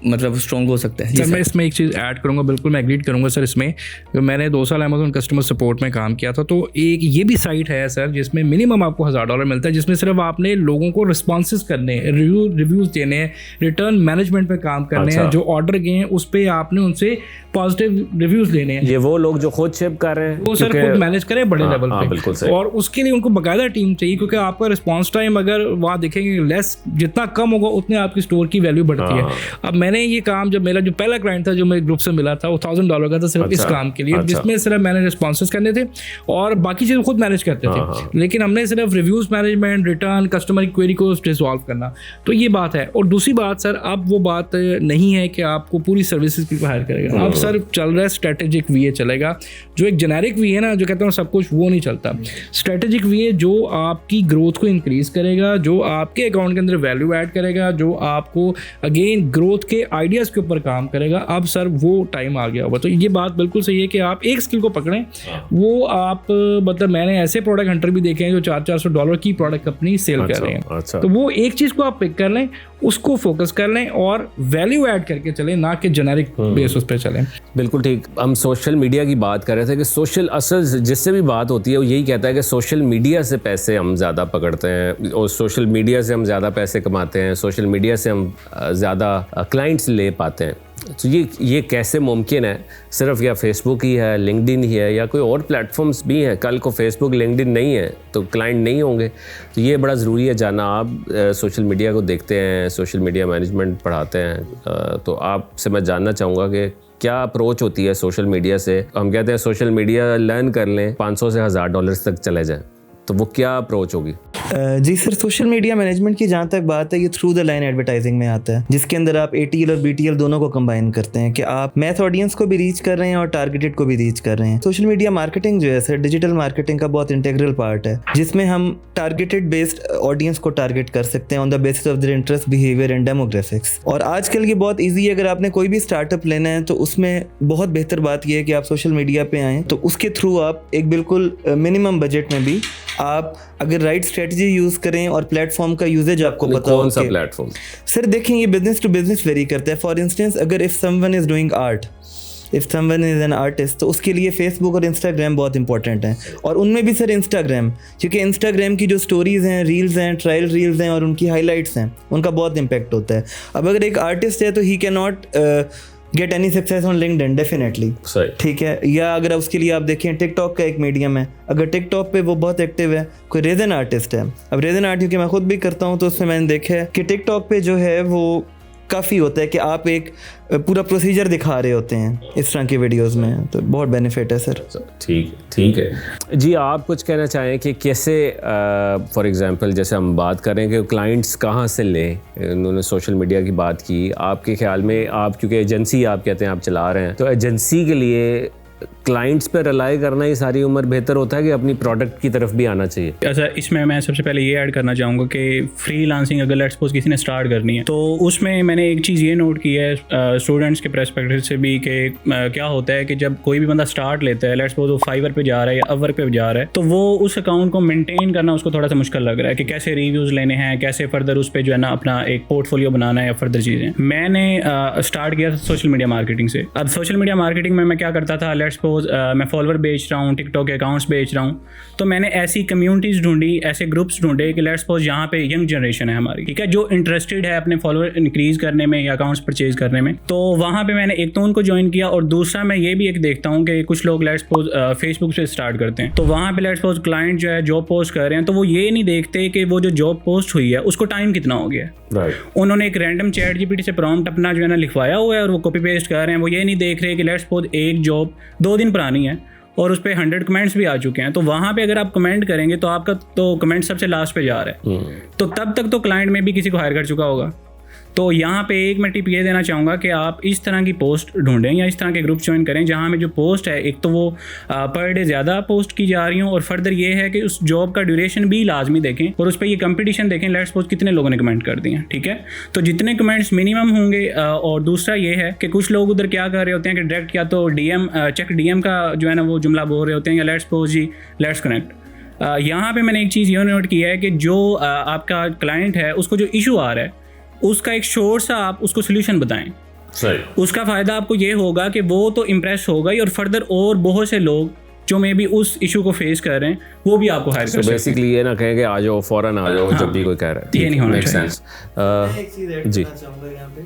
मतलब स्ट्रॉन्ग हो सकता है। सर मैं इसमें एक चीज़ ऐड करूंगा, बिल्कुल मैं एग्रीड करूंगा सर। इसमें मैंने 2 साल अमेज़न कस्टमर सपोर्ट में काम किया था, तो एक ये भी साइट है सर जिसमें मिनिमम आपको $1000 मिलता है, जिसमें सिर्फ आपने लोगों को रिस्पॉन्सेज करने हैं, रिव्यूज़ देने हैं, रिटर्न मैनेजमेंट पे काम करने हैं, जो ऑर्डर गए हैं उस पर आपने उनसे पॉजिटिव रिव्यूज़ लेने हैं। ये वो लोग जो खुद शिप कर रहे हैं, वो सर खुद मैनेज करें बड़े लेवल पे, बिल्कुल सही। और उसके लिए उनको बाकायदा टीम चाहिए, क्योंकि आपका रिस्पॉन्स टाइम अगर वहाँ देखेंगे लेस, जितना कम होगा उतने आपकी स्टोर की वैल्यू बढ़ती है। अब मैंने ये काम, जब मेरा जो पहला क्लाइंट था जो मेरे ग्रुप से मिला था, वो $1000 का था सिर्फ इस काम के लिए, जिसमें सिर्फ मैंने रिस्पॉन्सेस करने थे और बाकी चीज़ें खुद मैनेज करते थे, लेकिन हमने सिर्फ रिव्यूज़ मैनेजमेंट, रिटर्न, कस्टमर की क्वेरी को रिजॉल्व करना। तो ये बात है। और दूसरी बात सर, अब वो बात नहीं है कि आपको पूरी सर्विसेज की हायर करेगा। अब सर चल रहा है स्ट्रेटेजिक VA चलेगा, जो एक जेनेरिक VA ना, जो कहते हैं सब कुछ, वो नहीं चलता। स्ट्रेटेजिक VA जो आपकी ग्रोथ को इंक्रीज करेगा, जो आपके अकाउंट के अंदर वैल्यू ऐड करेगा, जो आपको अगेन ग्रोथ के आइडियाज़ के ऊपर काम करेगा। अब सर वो टाइम आ गया होगा। तो ये बात बिल्कुल सही है कि आप एक स्किल को पकड़ें, वो आप मतलब मैंने ऐसे प्रोडक्ट हंटर भी देखे हैं जो $400-400 की प्रोडक्ट अपनी सेल कर रहे हैं। तो वो एक चीज़ को आप पिक कर लें, उसको फोकस कर लें और वैल्यू ऐड करके चलें, ना कि जेनेरिक बेसिस पे चलें। बिल्कुल ठीक। हम सोशल मीडिया की बात कर रहे थे कि सोशल, असल जिससे भी बात होती है वो यही कहता है कि सोशल मीडिया से पैसे हम ज़्यादा पकड़ते हैं और सोशल मीडिया से हम ज़्यादा पैसे कमाते हैं, सोशल मीडिया से हम ज़्यादा क्लाइंट्स ले पाते हैं। तो ये कैसे मुमकिन है? सिर्फ या फेसबुक ही है, लिंक्डइन ही है, या कोई और प्लेटफॉर्म्स भी हैं? कल को फेसबुक लिंक्डइन नहीं है तो क्लाइंट नहीं होंगे। तो ये बड़ा ज़रूरी है जानना। आप सोशल मीडिया को देखते हैं, सोशल मीडिया मैनेजमेंट पढ़ाते हैं, तो आपसे मैं जानना चाहूँगा कि क्या अप्रोच होती है सोशल मीडिया से? हम कहते हैं सोशल मीडिया लर्न कर लें, $500 से $1000 तक चले जाएं, तो वो क्या अप्रोच होगी? जी सर, सोशल मीडिया मैनेजमेंट की जहाँ तक बात है, ये थ्रू द लाइन एडवर्टाइजिंग में आता है, जिसके अंदर आप ATL और BTL दोनों को कंबाइन करते हैं कि आप मैथ ऑडियंस को भी रीच कर रहे हैं और टारगेटेड को भी रीच कर रहे हैं। सोशल मीडिया मार्केटिंग जो है सर, डिजिटल मार्केटिंग का बहुत इंटीग्रल पार्ट है, जिसमें हम टारगेटेड बेस्ड ऑडियंस को टारगेट कर सकते हैं on the basis of their interest, behaviour and demographics. और आजकल ये बहुत ईजी है, अगर आपने कोई भी स्टार्टअप लेना है तो उसमें बहुत बेहतर बात यह है कि आप सोशल मीडिया पे आएँ, तो उसके थ्रू आप एक बिल्कुल मिनिमम बजट में भी आप अगर राइट स्ट्रेटजी स्ट्रेटजी यूज करें और प्लेटफॉर्म का यूजेज आपको पता हो कौन सा कि- प्लेटफॉर्म? सर देखें, ये बिजनेस टू बिजनेस वेरी करता है। फॉर इंस्टेंस, अगर if someone is doing art, if someone is an artist, तो उसके लिए फेसबुक और इंस्टाग्राम बहुत इंपॉर्टेंट है। और उनमें भी सर इंस्टाग्राम, क्योंकि इंस्टाग्राम की जो स्टोरीज़ हैं, रील्स हैं, ट्रायल रील्स हैं और उनकी हाईलाइट्स हैं, उनका बहुत इंपैक्ट होता है। अब अगर एक आर्टिस्ट है तो he can not get any success on LinkedIn definitely, सही। ठीक है। या अगर उसके लिए आप देखें, टिकटॉक का एक मीडियम है, अगर टिकटॉक पे वो बहुत एक्टिव है, कोई रेजन आर्टिस्ट है। अब रेजन आर्ट क्योंकि मैं खुद भी करता हूँ, तो उसमें मैंने देखा है कि टिकटॉक पे जो है वो काफ़ी होता है कि आप एक पूरा प्रोसीजर दिखा रहे होते हैं इस तरह की वीडियोस में, तो बहुत बेनिफिट है सर। ठीक है जी। आप कुछ कहना चाहें कि कैसे, फॉर एग्जांपल जैसे हम बात करें कि क्लाइंट्स कहाँ से लें, उन्होंने सोशल मीडिया की बात की, आपके ख्याल में आप क्योंकि एजेंसी आप कहते हैं आप चला रहे हैं, तो एजेंसी के लिए क्लाइंट्स पे रिलाई करना ही सारी उम्र बेहतर होता है कि अपनी प्रोडक्ट की तरफ भी आना चाहिए? अच्छा, इसमें मैं सबसे पहले ये ऐड करना चाहूँगा कि फ्रीलांसिंग अगर लेट्स सपोज किसी ने स्टार्ट करनी है, तो उसमें मैंने एक चीज़ ये नोट की है स्टूडेंट्स के पर्सपेक्टिव से भी कि क्या होता है कि जब कोई भी बंदा स्टार्ट लेता है, लेट्स सपोज वो फाइवर पे जा रहा है या अपवर्क पे जा रहा है, तो वो उस अकाउंट को मेंटेन करना उसको थोड़ा सा मुश्किल लग रहा है कि कैसे रिव्यूज़ लेने हैं, कैसे फर्दर उस पर जो है ना अपना एक पोर्टफोलियो बनाना है या फर्दर चीज़ें। मैंने स्टार्ट किया था सोशल मीडिया मार्केटिंग से। अब सोशल मीडिया मार्केटिंग में मैं क्या करता था, लेट्स सपोज मैं फॉलोवर बेच रहा हूँ, टिकटॉक के अकाउंट्स बेच रहा हूँ, तो मैंने ऐसी कम्युनिटीज़ ढूंढी, ऐसे ग्रुप्स ढूंढे कि लेट्स सपोज यहाँ पे यंग जनरेशन है हमारी, ठीक है, जो इंटरेस्टेड है अपने फॉलोवर इंक्रीज करने में या अकाउंट्स परचेज करने में। तो वहाँ पे मैंने एक तो उनको ज्वाइन किया, और दूसरा मैं ये भी एक देखता हूँ कि कुछ लोग लेट्स सपोज फेसबुक से स्टार्ट करते हैं, तो वहाँ पे लेट्स सपोज क्लाइंट जो है जॉब पोस्ट कर रहे हैं, तो वो ये नहीं देखते कि वो जो जॉब पोस्ट हुई है उसको टाइम कितना हो गया है। राइट। उन्होंने एक रैंडम चैट जीपीटी से प्रॉम्प्ट अपना जो है ना लिखवाया हुआ है और वो कॉपी पेस्ट कर रहे हैं। वो ये नहीं देख रहे कि लेट्स सपोज एक जॉब 2 दिन पुरानी है और उस पर 100 कमेंट्स भी आ चुके हैं, तो वहाँ पे अगर आप कमेंट करेंगे तो आपका तो कमेंट सबसे लास्ट पे जा रहा है, तो तब तक तो क्लाइंट में भी किसी को हायर कर चुका होगा। तो यहाँ पे एक मैं टिप ये देना चाहूँगा कि आप इस तरह की पोस्ट ढूंढें या इस तरह के ग्रुप ज्वाइन करें जहाँ में जो पोस्ट है, एक तो वो पर डे ज़्यादा पोस्ट की जा रही हूँ, और फर्दर ये है कि उस जॉब का ड्यूरेशन भी लाजमी देखें और उस पर ये कंपटीशन देखें, लेट्स सपोज कितने लोगों ने कमेंट कर दिए हैं, ठीक है, तो जितने कमेंट्स मिनिमम होंगे। और दूसरा ये है कि कुछ लोग उधर क्या कर रहे होते हैं कि डायरेक्ट या तो डीएम चेक डीएम का जो है ना वो जुमला बोल रहे होते हैं, या लेट्स सपोज जी लेट्स कनेक्ट। यहाँ पे मैंने एक चीज़ ये नोट की है कि जो आपका क्लाइंट है उसको जो इशू आ रहा है उसका एक शॉर्ट सा आप उसको सोल्यूशन बताएं। सही। उसका फ़ायदा आपको ये होगा कि वो तो इम्प्रेस होगा ही, और फर्दर और बहुत से लोग जो मे भी उस इशू को फेस कर रहे हैं वो भी आपको हायर कर सकते हैं। बेसिकली ये ना कहें कि आ जाओ, फौरन आ जाओ जब भी कोई कह रहा है। ये नहीं होना Makes चाहिए। sense। जी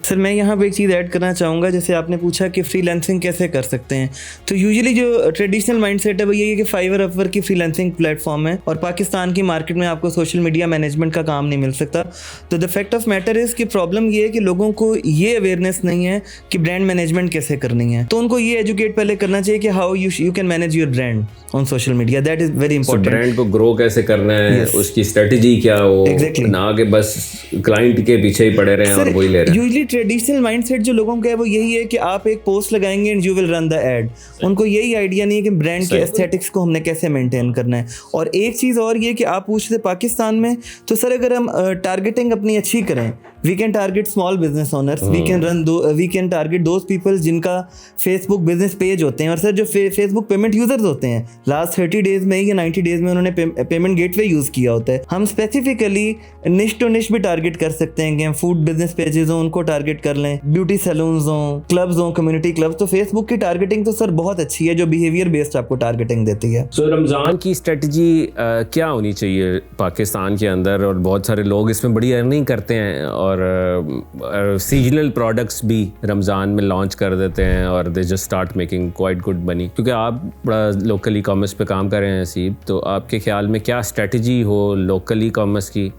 सर मैं यहाँ पे एक चीज़ ऐड करना चाहूँगा, जैसे आपने पूछा कि फ्रीलांसिंग कैसे कर सकते हैं, तो यूजुअली जो ट्रेडिशनल माइंडसेट है वो यही है कि फाइवर अपवर्क की फ्रीलांसिंग प्लेटफॉर्म है और पाकिस्तान की मार्केट में आपको सोशल मीडिया मैनेजमेंट का काम नहीं मिल सकता। तो the fact of matter is कि प्रॉब्लम ये है कि लोगों को ये अवेयरनेस नहीं है कि ब्रांड मैनेजमेंट कैसे करनी है, तो उनको ये एजुकेट पहले करना चाहिए कि how you can manage your brand on social media. That is very important. Brand को ग्रो कैसे करना है, उसकी स्ट्रेटजी क्या हो, ना कि बस क्लाइंट के पीछे ही पड़े रहे और वही ले रहे हैं। यूजुअली ट्रेडिशनल माइंडसेट जो लोगों का है वो यही है कि आप एक पोस्ट लगाएंगे and you will run the ad. उनको यही आइडिया नहीं है कि ब्रांड के एस्थेटिक्स को हमने कैसे मेंटेन करना है। और एक चीज़ और ये कि आप पूछते पाकिस्तान में, तो सर अगर हम टारगेटिंग अपनी अच्छी करें, we can target small business owners, we can target those people जिनका फेसबुक बिजनेस पेज होते हैं, और सर जो फेसबुक पेमेंट यूजर्स होते हैं लास्ट 30 डेज में या 90 डेज में उन्होंने पेमेंट गेटवे यूज़ किया होता है। हम स्पेसिफिकली निश टू निश भी टारगेट कर सकते हैं कि हम फूड बिजनेस पेजेस हों उनको टारगेट कर लें, ब्यूटी सैलून्स हों, क्लब्स हों, कम्युनिटी क्लब्स। तो फेसबुक की टारगेटिंग तो सर बहुत अच्छी है जो बिहेवियर बेस्ड आपको टारगेटिंग देती है। सो रमज़ान की स्ट्रेटजी क्या होनी चाहिए पाकिस्तान के अंदर? और बहुत सारे लोग इसमें बड़ी अर्निंग करते हैं और सीजनल प्रोडक्ट्स भी रमज़ान में लॉन्च कर देते हैं और they just start making quite good money. क्योंकि आप बड़ा लोकल ई कॉमर्स पे काम कर रहे हैं सीब, तो आपके ख्याल में क्या स्ट्रेटजी हो लोकल ई कॉमर्स की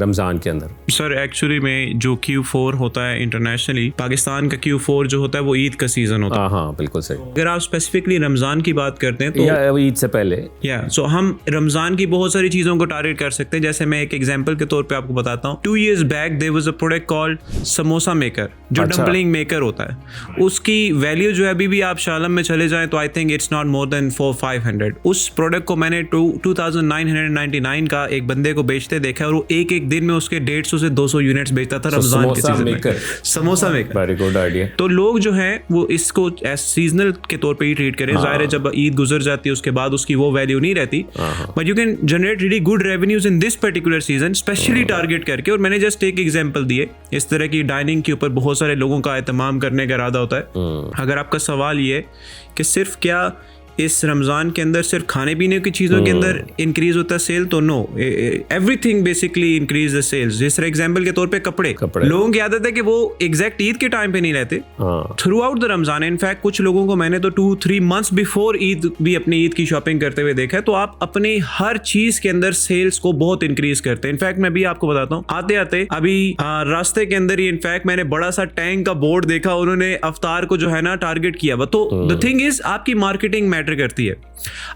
रमज़ान के अंदर? सर एक्चुअली में जो Q4 होता है इंटरनेशनली, पाकिस्तान का Q4 जो होता है वो ईद का सीज़न होता है। हाँ बिल्कुल सही। अगर आप स्पेसिफिकली रमज़ान की बात करते हैं तो या ईद से पहले सो हम रमज़ान की बहुत सारी चीज़ों को टारगेट कर सकते हैं। जैसे मैं एक एग्जांपल के तौर पे आपको बताता हूँ। 2 years back there was a product called samosa maker, जो डम्पलिंग मेकर होता है। उसकी वैल्यू जो है अभी भी आप शालम में चले जाएं तो I think it's not more than 400-500। उस प्रोडक्ट को मैंने 2999 का एक बंदे को बेचते देखा, और वो एक एक दिन में उसके 150 से 200 यूनिट्स बेचता था रमजान के सीजन में। Samosa maker, very good idea. तो लोग जो हैं वो इसको सीजनल के तौर पे ही ट्रीट करें। जाहिर है जब ईद गुजर जाती है उसके बाद उसकी वो वैल्यू नहीं रहती, but you can generate really good revenues in this particular season, specially target करके। और मैंने जस्ट एक एग्जांपल दिए, इस तरह की डाइनिंग के ऊपर बहुत सारे लोगों का एहतमाम करने का इरादा होता है। अगर आपका सवाल ये कि सिर्फ क्या इस रमज़ान के अंदर सिर्फ खाने पीने की चीज़ों के अंदर इंक्रीज होता है सेल, तो no, everything basically increase the sales. जिस तरह एग्जांपल के तौर पे कपड़े, लोगों की आदत है कि वो एग्जैक्ट ईद के टाइम पे नहीं लेते, through out the Ramzan. In fact कुछ लोगों को मैंने तो 2-3 मंथ्स बिफोर ईद भी अपनी ईद की शॉपिंग करते हुए देखा है। तो आप अपनी हर चीज़ के अंदर सेल्स को बहुत इंक्रीज करते हैं। इनफैक्ट मैं भी आपको बताता हूँ, आते आते अभी रास्ते के अंदर ही इनफैक्ट मैंने बड़ा सा टैंक का बोर्ड देखा, उन्होंने अफ्तार को जो है ना टारगेट किया। तो द थिंग इज आपकी मार्केटिंग मैटर करती है,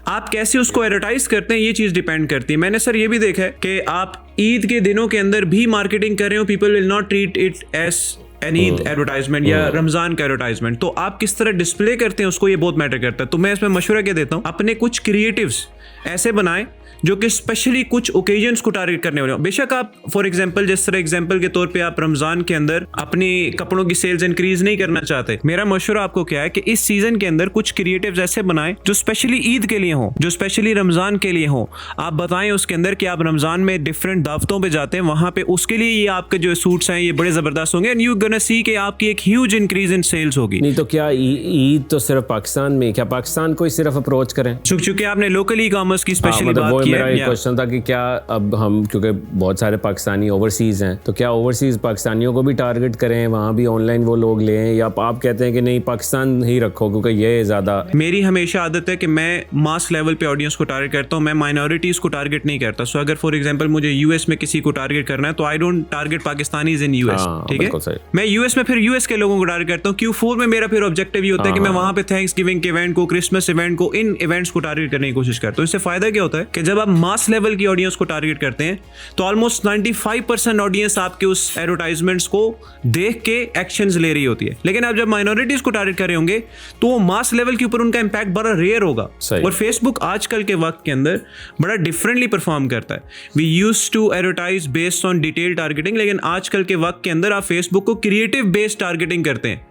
आप कैसे उसको एडवर्टाइज करते हैं ये चीज डिपेंड करती है। मैंने सर ये भी देखा है कि आप ईद के दिनों के अंदर भी मार्केटिंग कर रहे हो, people will not treat it as an Eid advertisement या रमजान का एडवर्टाइजमेंट। तो आप किस तरह डिस्प्ले करते हैं उसको ये बहुत मैटर करता है। तो मैं इसमें मशवरा क्या देता हूं, अपने कुछ क्रिएटिव्स ऐसे बनाएं जो कि स्पेशली कुछ ओकेजन्स को टारगेट करने वाले हो। बेशक आप फॉर एग्जांपल, जिस तरह एग्जांपल के तौर पे आप रमजान के अंदर अपने कपड़ों की सेल्स इंक्रीज नहीं करना चाहते, मेरा मशवरा आपको क्या है कि इस सीजन के अंदर कुछ क्रिएटिव्स ऐसे बनाएं जो स्पेशली ईद के लिए हो, जो स्पेशली रमजान के लिए हो। आप बताएं उसके अंदर कि आप रमजान में डिफरेंट दावतों पे जाते हैं, वहां पे उसके लिए ये आपके जो सूट्स हैं ये बड़े जबरदस्त होंगे, एंड यू गोना सी कि आपकी एक ह्यूज इंक्रीज इन सेल्स होगी। नहीं तो क्या ईद तो सिर्फ पाकिस्तान में, क्या पाकिस्तान को ही सिर्फ अप्रोच करें? चूंकि आपने लोकल ई कॉमर्स की स्पेशली बात की है, मेरा एक क्वेश्चन था कि क्या अब हम, क्योंकि बहुत सारे पाकिस्तानी ओवरसीज हैं, तो क्या ओवरसीज पाकिस्तानियों को भी टारगेट करें, वहाँ भी ऑनलाइन वो लोग लें, या आप कहते हैं कि नहीं पाकिस्तान ही रखो क्योंकि ये ज़्यादा? मेरी हमेशा आदत है कि मैं मास लेवल पे ऑडियंस को टारगेट करता हूँ, मैं माइनॉरिटीज़ को टारगेट नहीं करता। सो अगर फॉर एग्जांपल मुझे यूएस में किसी को टारगेट करना है तो I don't target Pakistanis in US, ठीक है? मैं यूएस में फिर यूएस के लोगों को टारगेट करता हूँ। Q4 में मेरा फिर ऑब्जेक्टिव ये होता है कि मैं वहाँ पे थैंक्स गिविंग के इवेंट को, क्रिसमस इवेंट को, इन इवेंट्स को टारगेट करने की कोशिश करता हूँ। इससे फायदा क्या होता है कि जब आप मास लेवल की ऑडियंस को टारगेट करते हैं तो ऑलमोस्ट 95% ऑडियंस आपके उस एडवर्टाइजमेंट्स को देख के एक्शंस ले रही होती है। लेकिन आप जब माइनॉरिटीज को टारगेट कर रहे होंगे तो वो मास लेवल के ऊपर उनका इंपैक्ट बड़ा रेयर होगा। और फेसबुक आजकल के वक्त के अंदर बड़ा डिफरेंटली परफॉर्म करता है। We used to advertise based on detail targeting, लेकिन आजकल के वक्त के अंदर आप फेसबुक को क्रिएटिव बेस्ड टारगेटिंग करते हैं।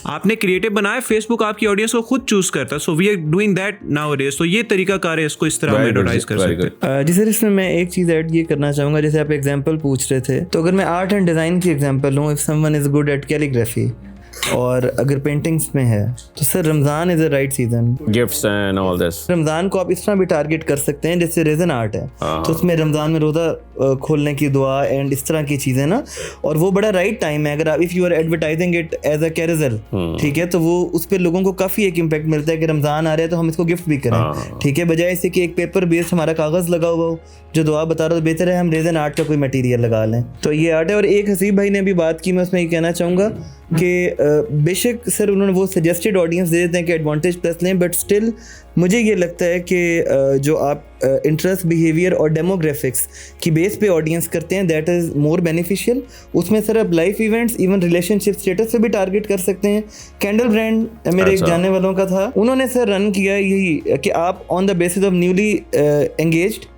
आपने क्रिएटिव बनाया, फेसबुक आपकी ऑडियंस को खुद चूज करता है। So we are doing that nowadays. तो ये तरीका कार है, इसको इस तरह हम एडवर्टाइज कर सकते हैं। जी सर, इसमें मैं एक चीज़ ऐड ये करना चाहूँगा, जैसे आप एग्जांपल पूछ रहे थे, तो अगर मैं आर्ट एंड डिज़ाइन की एग्जांपल लूँ, if someone is good at calligraphy और अगर पेंटिंग्स में है तो sir Ramzan is a right season, gifts and all this. Ramzan को आप इस तरह भी टारगेट कर सकते हैं जैसे रेजन आर्ट है, तो उसमें रमज़ान में रोज़ा खोलने की दुआ एंड इस तरह की चीज़ें ना, और वो बड़ा राइट टाइम है। अगर आप if you are advertising it as a carousel, ठीक है, तो वो उस पर लोगों को काफ़ी एक इम्पैक्ट मिलता है कि रमज़ान आ रहा है तो हम इसको गिफ्ट भी करें, ठीक है, बजाय इससे कि एक पेपर बेस्ड हमारा कागज़ लगा हुआ हो जो दुआ बता रहा हो, तो बेहतर है हम रेजन आर्ट का कोई मटेरियल लगा लें। तो ये आर्ट है। और एक हसीब भाई ने भी बात की, मैं उसमें ये कहना चाहूँगा कि बेशक सर उन्होंने वो सजेस्टेड ऑडियंस दे देते हैं कि एडवांटेज प्लस लें, बट स्टिल मुझे ये लगता है कि जो आप इंटरेस्ट, बिहेवियर और डेमोग्राफिक्स की बेस पे ऑडियंस करते हैं दैट इज़ मोर बेनिफिशियल। उसमें सर आप life events, even relationship status पे भी टारगेट कर सकते हैं। कैंडल ब्रांड मेरे एक जानने वालों का था, उन्होंने सर रन किया यही कि आप on the basis of newly engaged,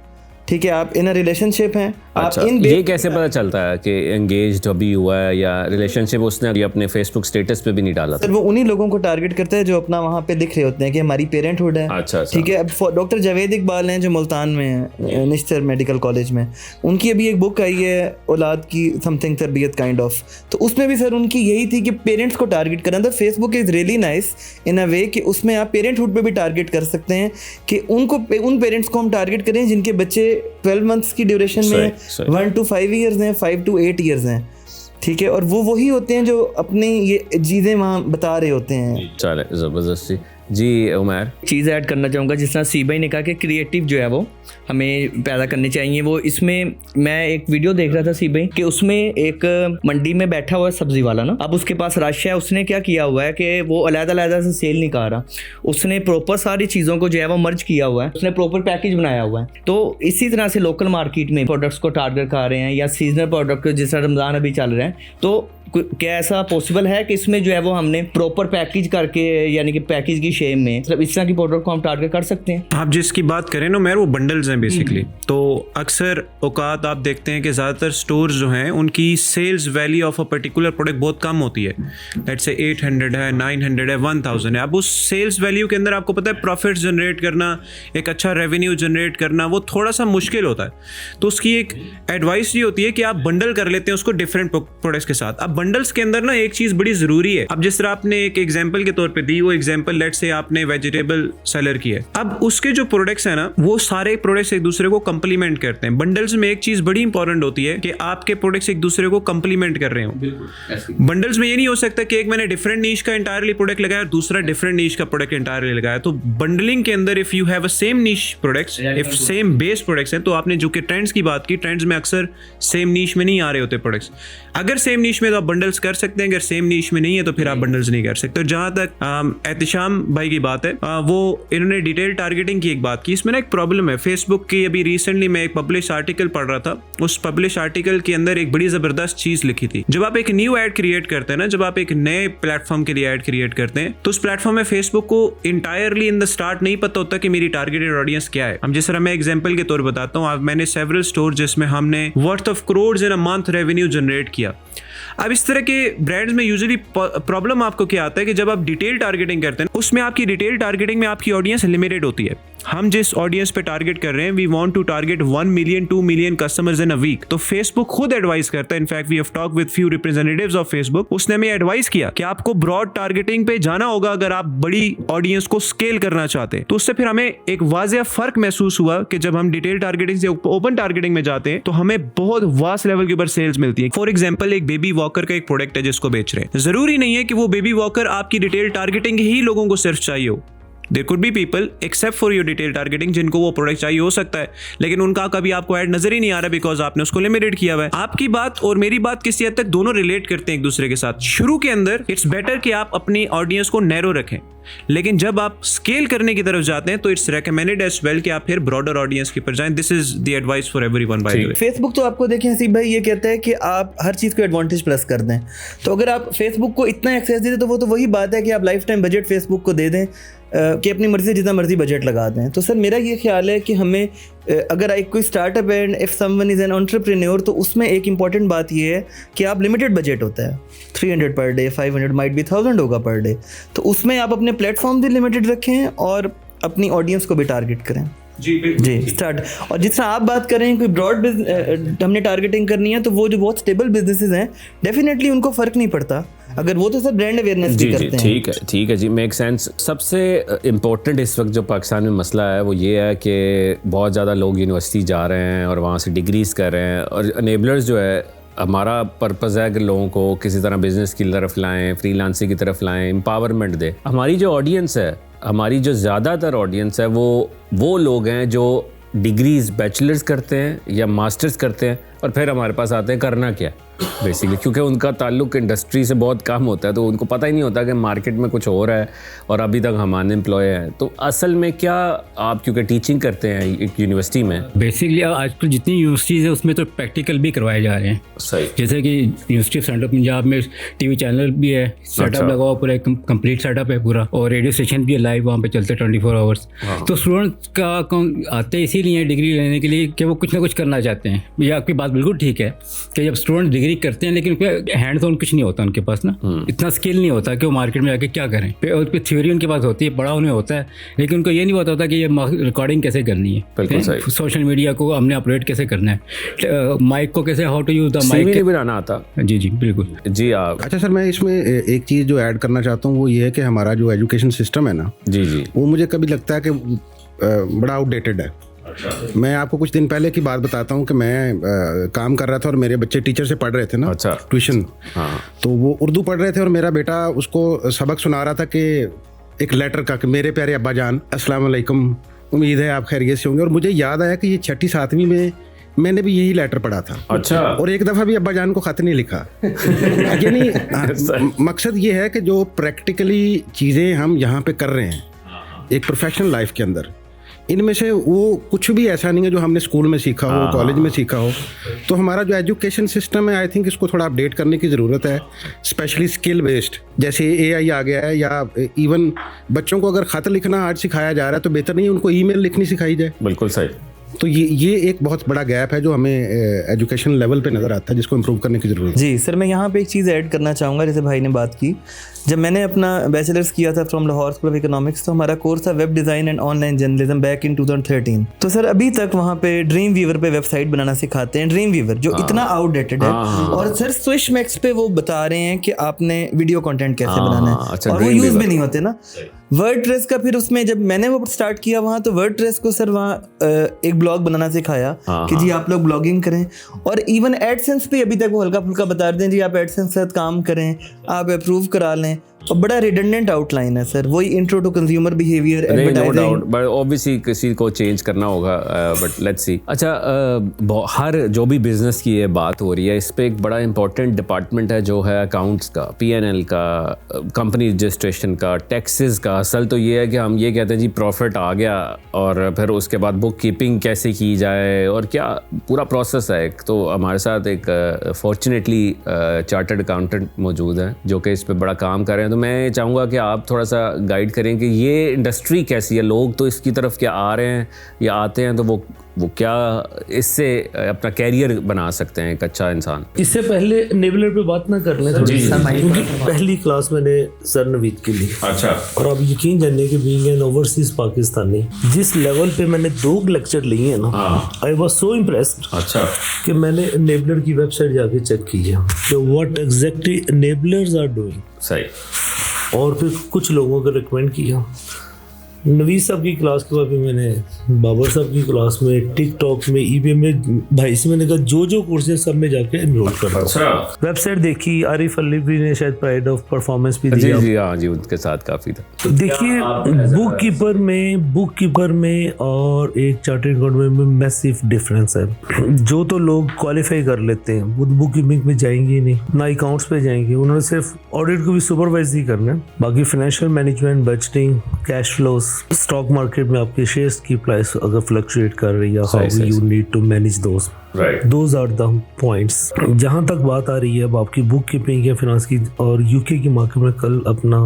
ठीक है, आप इन अ रिलेशनशिप हैं। अच्छा, ये कैसे पता चलता है कि एंगेज्ड अभी हुआ है या रिलेशनशिप उसने अभी अपने फेसबुक स्टेटस पे भी नहीं डाला था? सर वो उन्हीं लोगों को टारगेट करता है जो अपना वहाँ पे लिख रहे होते हैं कि हमारी पेरेंटहुड है। अच्छा, ठीक है। अब डॉक्टर जावेद इकबाल हैं जो मुल्तान में है, निश्तर मेडिकल कॉलेज में, उनकी अभी एक बुक आई है औलाद की समथिंग तरबियत काइंड ऑफ, तो उसमें भी सर उनकी यही थी कि पेरेंट्स को टारगेट करना। तो Facebook is really nice in a way कि उसमें आप पेरेंटहुड पे भी टारगेट कर सकते हैं कि उन पेरेंट्स को हम टारगेट करें जिनके बच्चे 12 मंथ्स की ड्यूरेशन में 1 to 5 ईयर्स हैं, 5 to 8 ईयर्स हैं, ठीक है, और वो वही होते हैं जो अपनी ये चीज़ें वहाँ बता रहे होते हैं। चले ज़बरदस्ती जी। उमर चीज़ ऐड करना चाहूँगा, जिस तरह सी भाई ने कहा कि क्रिएटिव जो है वो हमें पैदा करने चाहिए। वो इसमें मैं एक वीडियो देख रहा था सी भाई कि उसमें एक मंडी में बैठा हुआ है सब्जी वाला ना, अब उसके पास रश है, उसने क्या किया हुआ है कि वो अलग-अलग से सेल नहीं कर रहा, उसने प्रॉपर सारी चीज़ों को जो है वो मर्ज किया हुआ है, उसने प्रॉपर पैकेज बनाया हुआ है। तो इसी तरह से लोकल मार्केट में प्रोडक्ट्स को टारगेट कर रहे हैं या सीजनल प्रोडक्ट जिस तरह रमज़ान अभी चल रहे हैं, तो क्या ऐसा पॉसिबल है कि इसमें जो है वो हमने प्रॉपर पैकेज करके, यानी कि पैकेज की शेप में मतलब इस तरह की प्रोडक्ट को हम टारगेट कर सकते हैं? आप जिसकी बात करें ना मेरे, वो बंडल्स हैं बेसिकली। तो अक्सर औकात आप देखते हैं कि ज़्यादातर स्टोर्स जो हैं उनकी sales value of a particular product बहुत कम होती है। लेट्स से 800 है, 900 है, 1000 है। अब उस सेल्स वैल्यू के अंदर आपको पता है प्रॉफिट्स जनरेट करना, एक अच्छा रेवेन्यू जनरेट करना वो थोड़ा सा मुश्किल होता है। तो उसकी एक एडवाइस ये होती है कि आप बंडल कर लेते हैं उसको डिफरेंट प्रोडक्ट्स के साथ। अब बंडल्स के अंदर ना एक चीज़ बड़ी ज़रूरी है। अब जिस तरह आपने एक एग्जांपल के तौर पे दी, वो एग्जांपल लेट्स से आपने वेजिटेबल सेलर की है। अब उसके जो प्रोडक्ट्स हैं ना, वो सारे प्रोडक्ट्स एक दूसरे को कंप्लीमेंट करते हैं। बंडल्स में एक चीज़ बड़ी इंपॉर्टेंट होती है कि आपके प्रोडक्ट्स एक दूसरे को कंप्लीमेंट कर रहे हो। बंडल्स में ये नहीं हो सकता कि एक मैंने डिफरेंट नीश का इंटायरली प्रोडक्ट लगाया और दूसरा डिफरेंट नीश का प्रोडक्ट इंटायरली लगाया। तो बंडलिंग के अंदर if you have a same niche products, if same base products हैं, तो आपने जो कि ट्रेंड्स की बात की, ट्रेंड्स में अक्सर सेम नीश में नहीं आ रहे होते प्रोडक्ट्स। अगर सेम नीश में तो आप बंडल्स कर सकते हैं, अगर सेम नीश में नहीं है तो फिर आप बंडल्स नहीं कर सकते। जहां तक एहतिशाम भाई की बात है, वो इन्होंने डिटेल टारगेटिंग की एक बात की। इसमें ना एक प्रॉब्लम है फेसबुक की। अभी रिसेंटली मैं एक पब्लिश आर्टिकल पढ़ रहा था, उस पब्लिश आर्टिकल के अंदर एक बड़ी जबरदस्त चीज लिखी थी। जब आप एक न्यू एड क्रिएट करते हैं ना, जब आप एक नए प्लेटफॉर्म के लिए एड क्रिएट करते हैं, तो उस प्लेटफॉर्म में फेसबुक को इंटायरली इन द स्टार्ट नहीं पता होता कि मेरी टारगेटेड ऑडियंस क्या है। हम जिस तरह मैं एग्जांपल के तौर बताता हूँ, मैंने सेवरल स्टोर जिसमें हमने worth of crore in a month revenue generate किया। अब इस तरह के ब्रांड्स में यूजुअली प्रॉब्लम आपको क्या आता है कि जब आप डिटेल टारगेटिंग करते हैं, उसमें आपकी डिटेल टारगेटिंग में आपकी ऑडियंस लिमिटेड होती है। हम जिस ऑडियंस पे टारगेट कर रहे हैं, we want to target 1 million 2 million customers in a week. तो फेसबुक खुद एडवाइस करता है, in fact we have talk with few representatives of Facebook, उसने हमें एडवाइस किया कि आपको ब्रॉड टारगेटिंग पे जाना होगा अगर आप बड़ी ऑडियंस को स्केल करना चाहते हैं। तो उससे फिर हमें एक वाज़ेह फर्क महसूस हुआ कि जब हम डिटेल टारगेटिंग से ओपन टारगेटिंग में जाते हैं तो हमें बहुत वास्ट लेवल के ऊपर सेल्स मिलती है। फॉर एग्जाम्पल, एक बेबी वॉकर का एक प्रोडक्ट है जिसको बेच रहे हैं। जरूरी नहीं है कि वो बेबी वॉकर आपकी डिटेल टारगेटिंग ही लोगों को सिर्फ चाहिए हो। There could be people except for your detail targeting जिनको वो प्रोडक्ट चाहिए हो सकता है, लेकिन उनका कभी आपको ऐड नजर ही नहीं आ रहा बिकॉज आपने उसको लिमिटेड किया हुआ है। आपकी बात और मेरी बात किसी हद तक दोनों रिलेट करते हैं एक दूसरे के साथ। शुरू के अंदर इट्स बेटर कि आप अपनी ऑडियंस को नैरो रखें, लेकिन जब आप स्केल करने की तरफ जाते हैं तो इट्स रेकमेंडेड एज वेल कि आप फिर ब्रॉडर ऑडियंस के ऊपर जाएं। This is the advice for everyone by the way. Facebook तो आपको देखिए हसीब भाई ये कहता है कि आप हर चीज़ को एडवांटेज प्लस कर दें। तो अगर आप फेसबुक को इतना एक्सेस दे दें तो वो तो वही बात है कि आप लाइफ टाइम बजट फेसबुक को दे दें कि अपनी मर्जी से जितना मर्जी बजट लगा दें। तो सर मेरा ये ख्याल है कि हमें अगर एक कोई स्टार्टअप है and if someone is an entrepreneur, तो उसमें एक इंपॉर्टेंट बात ये है कि आप लिमिटेड बजट होता है 300 पर डे, 500 माइट भी 1000 होगा पर डे। तो उसमें आप अपने प्लेटफॉर्म भी लिमिटेड रखें और अपनी ऑडियंस को भी टारगेट करें। जी स्टार्ट। और जिस तरह आप बात कर रहे हैं कोई ब्रॉड हमने टारगेटिंग करनी है, तो वो जो बहुत स्टेबल बिजनेसेस हैं डेफिनेटली उनको फ़र्क नहीं पड़ता अगर वो तो सर ब्रांड अवेयरनेस भी करते हैं। ठीक है जी, मेक सेंस। सबसे इम्पोर्टेंट इस वक्त जो पाकिस्तान में मसला है वो ये है कि बहुत ज़्यादा लोग यूनिवर्सिटी जा रहे हैं और वहाँ से डिग्रीज कर रहे हैं, और अनेबलर्स जो है, हमारा पर्पज़ है कि लोगों को किसी तरह बिजनेस की तरफ लाएं, फ्रीलांसिंग की तरफ लाएं, एम्पावरमेंट दें। हमारी जो ऑडियंस है, हमारी जो ज़्यादातर ऑडियंस है वो लोग हैं जो डिग्रीज बैचलर्स करते हैं या मास्टर्स करते हैं और फिर हमारे पास आते हैं करना क्या बेसिकली, क्योंकि उनका ताल्लुक इंडस्ट्री से बहुत कम होता है, तो उनको पता ही नहीं होता कि मार्केट में कुछ हो रहा है और अभी तक हम अनएम्प्लॉय हैं। तो असल में क्या आप क्योंकि टीचिंग करते हैं एक यूनिवर्सिटी में, बेसिकली आजकल जितनी यूनिवर्सिटीज़ है उसमें तो प्रैक्टिकल भी करवाए जा रहे हैं। सही। जैसे कि यूनिवर्सिटी ऑफ सेंट्रल पंजाब में टीवी चैनल भी है, सेटअप लगा हुआ पूरा कंप्लीट सेटअप है पूरा, और रेडियो स्टेशन भी है लाइव वहाँ पे चलते 24 आवर्स। तो स्टूडेंट्स का आते इसीलिए डिग्री लेने के लिए कि वो कुछ ना कुछ करना चाहते हैं। ये आपकी बात बिल्कुल ठीक है कि जब स्टूडेंट डिग्री करते हैं लेकिन हैंड्स ऑन कुछ नहीं होता उनके पास ना, इतना स्किल नहीं होता कि वो मार्केट में जाके क्या करें। फिर थ्योरी उनके पास होती है, पढ़ा उन्हें होता है, लेकिन उनको ये नहीं पता होता कि ये रिकॉर्डिंग कैसे करनी है, सोशल मीडिया को हमने ऑपरेट कैसे करना है, माइक को कैसे, how to use the mic बनाना आता। जी जी बिल्कुल जी। आप अच्छा सर, मैं इसमें एक चीज़ जो ऐड करना चाहता हूँ वो ये है कि हमारा जो एजुकेशन सिस्टम है ना, जी जी, वो मुझे कभी लगता है कि बड़ा आउटडेटेड है। मैं आपको कुछ दिन पहले की बात बताता हूँ कि मैं काम कर रहा था और मेरे बच्चे टीचर से पढ़ रहे थे ना, अच्छा, ट्यूशन। हाँ। तो वो उर्दू पढ़ रहे थे और मेरा बेटा उसको सबक सुना रहा था कि एक लेटर का कि मेरे प्यारे अब्बा जान अस्सलाम वालेकुम, उम्मीद है आप खैरियत से होंगे। और मुझे याद आया कि ये 6ठी 7वीं में मैंने भी यही लेटर पढ़ा था। अच्छा। और एक दफ़ा भी अब्बा जान को ख़त नहीं लिखा। यानी मकसद ये है कि जो प्रैक्टिकली चीज़ें हम यहाँ पे कर रहे हैं एक प्रोफेशनल लाइफ के अंदर, इनमें से वो कुछ भी ऐसा नहीं है जो हमने स्कूल में सीखा हो, कॉलेज में सीखा हो। तो हमारा जो एजुकेशन सिस्टम है, आई थिंक इसको थोड़ा अपडेट करने की ज़रूरत है, स्पेशली स्किल बेस्ड। जैसे AI आ गया है, या इवन बच्चों को अगर खत लिखना आज सिखाया जा रहा है तो बेहतर नहीं है उनको ईमेल लिखनी सिखाई जाए। बिल्कुल सही। तो ये एक बहुत बड़ा गैप है जो हमें एजुकेशन लेवल पे नज़र आता है, जिसको इम्प्रूव करने की ज़रूरत है। जी सर, मैं यहाँ पे एक चीज़ ऐड करना चाहूँगा। जैसे भाई ने बात की, जब मैंने अपना बैचलर्स किया था from Lahore school of economics, तो हमारा कोर्स था web design and online journalism back in 2013। तो सर अभी तक वहाँ पे ड्रीम वीवर पे वेबसाइट बनाना सिखाते हैं, ड्रीम वीवर जो इतना आउटडेटेड है। और सर स्विश मैक्स पे वो बता रहे हैं कि आपने वीडियो कंटेंट कैसे बनाना है, और वो यूज़ भी नहीं होते ना। वर्डप्रेस का फिर उसमें जब मैंने वो स्टार्ट किया वहाँ, तो वर्डप्रेस को सर वहाँ एक ब्लॉग बनाना सिखाया कि जी आप लोग ब्लॉगिंग करें। और इवन एडसेंस पे अभी तक वो हल्का फुल्का बता दें जी आप एडसेंस के साथ काम करें, आप अप्रूव करा लें। और बड़ा रिडंडेंट आउटलाइन है सर, वही intro to consumer behaviour, advertising. But obviously किसी को चेंज करना होगा, बट लेट्स सी। अच्छा, हर जो भी बिजनेस की ये बात हो रही है, इस पे एक बड़ा इंपॉर्टेंट डिपार्टमेंट है जो है अकाउंट्स का, P&L का, कंपनी रजिस्ट्रेशन का, टैक्सेस का। असल तो ये है कि हम ये कहते हैं जी प्रॉफिट आ गया, और फिर उसके बाद बुक कीपिंग कैसे की जाए और क्या पूरा प्रोसेस है। तो हमारे साथ एक फॉर्चुनेटली चार्टर्ड अकाउंटेंट मौजूद है जो कि इस पे बड़ा काम कर रहे हैं। तो मैं चाहूँगा कि आप थोड़ा सा गाइड करें कि ये इंडस्ट्री कैसी है, लोग तो इसकी तरफ क्या आ रहे हैं या आते हैं, तो वो क्या इससे अपना कैरियर बना सकते हैं एक अच्छा इंसान। इससे पहले नेबलर पे बात ना कर लें थोड़ी, क्योंकि पहली क्लास मैंने सर नवीद की ली। अच्छा। और आप यकीन जानिए कि बीइंग एन ओवरसीज पाकिस्तानी, जिस लेवल पे मैंने 2 लेक्चर लिए हैं ना, आई वाज सो इम्प्रेस्ड। अच्छा। कि मैंने नेबलर की वेबसाइट जाके चेक की है कि व्हाट एग्जैक्टली नेबलर्स आर डूइंग। सही। और फिर कुछ लोगों को रिकमेंड किया। नवीद साहब की क्लास के बाद भी मैंने बाबर साहब की क्लास में, टिकटॉक में, eBay में, भाई से मैंने कहा जो कोर्सेज सब में जाके एनरोल कर। अच्छा। वेबसाइट देखी, आरिफ अली भी ने शायद प्राइड ऑफ परफॉर्मेंस भी दिया। जी हाँ जी, उनके साथ काफ़ी था। तो देखिए बुक कीपर में और एक चार्टर्ड अकाउंटेंट में मैसिव डिफरेंस है। जो तो लोग क्वालिफाई कर लेते हैं वो बुक कीपिंग में जाएंगे ही नहीं, ना अकाउंट्स पे जाएंगे। उन्होंने सिर्फ ऑडिट को भी सुपरवाइज ही करना है, बाकी financial management, budgeting, cash flows, stock market में आपके शेयर्स की प्राइस अगर फ्लक्चुएट कर रही है, how you need to manage those, those are the points. जहाँ तक बात आ रही है अब आपकी बुक कीपिंग या फिनेंस की और यूके की मार्केट में, कल अपना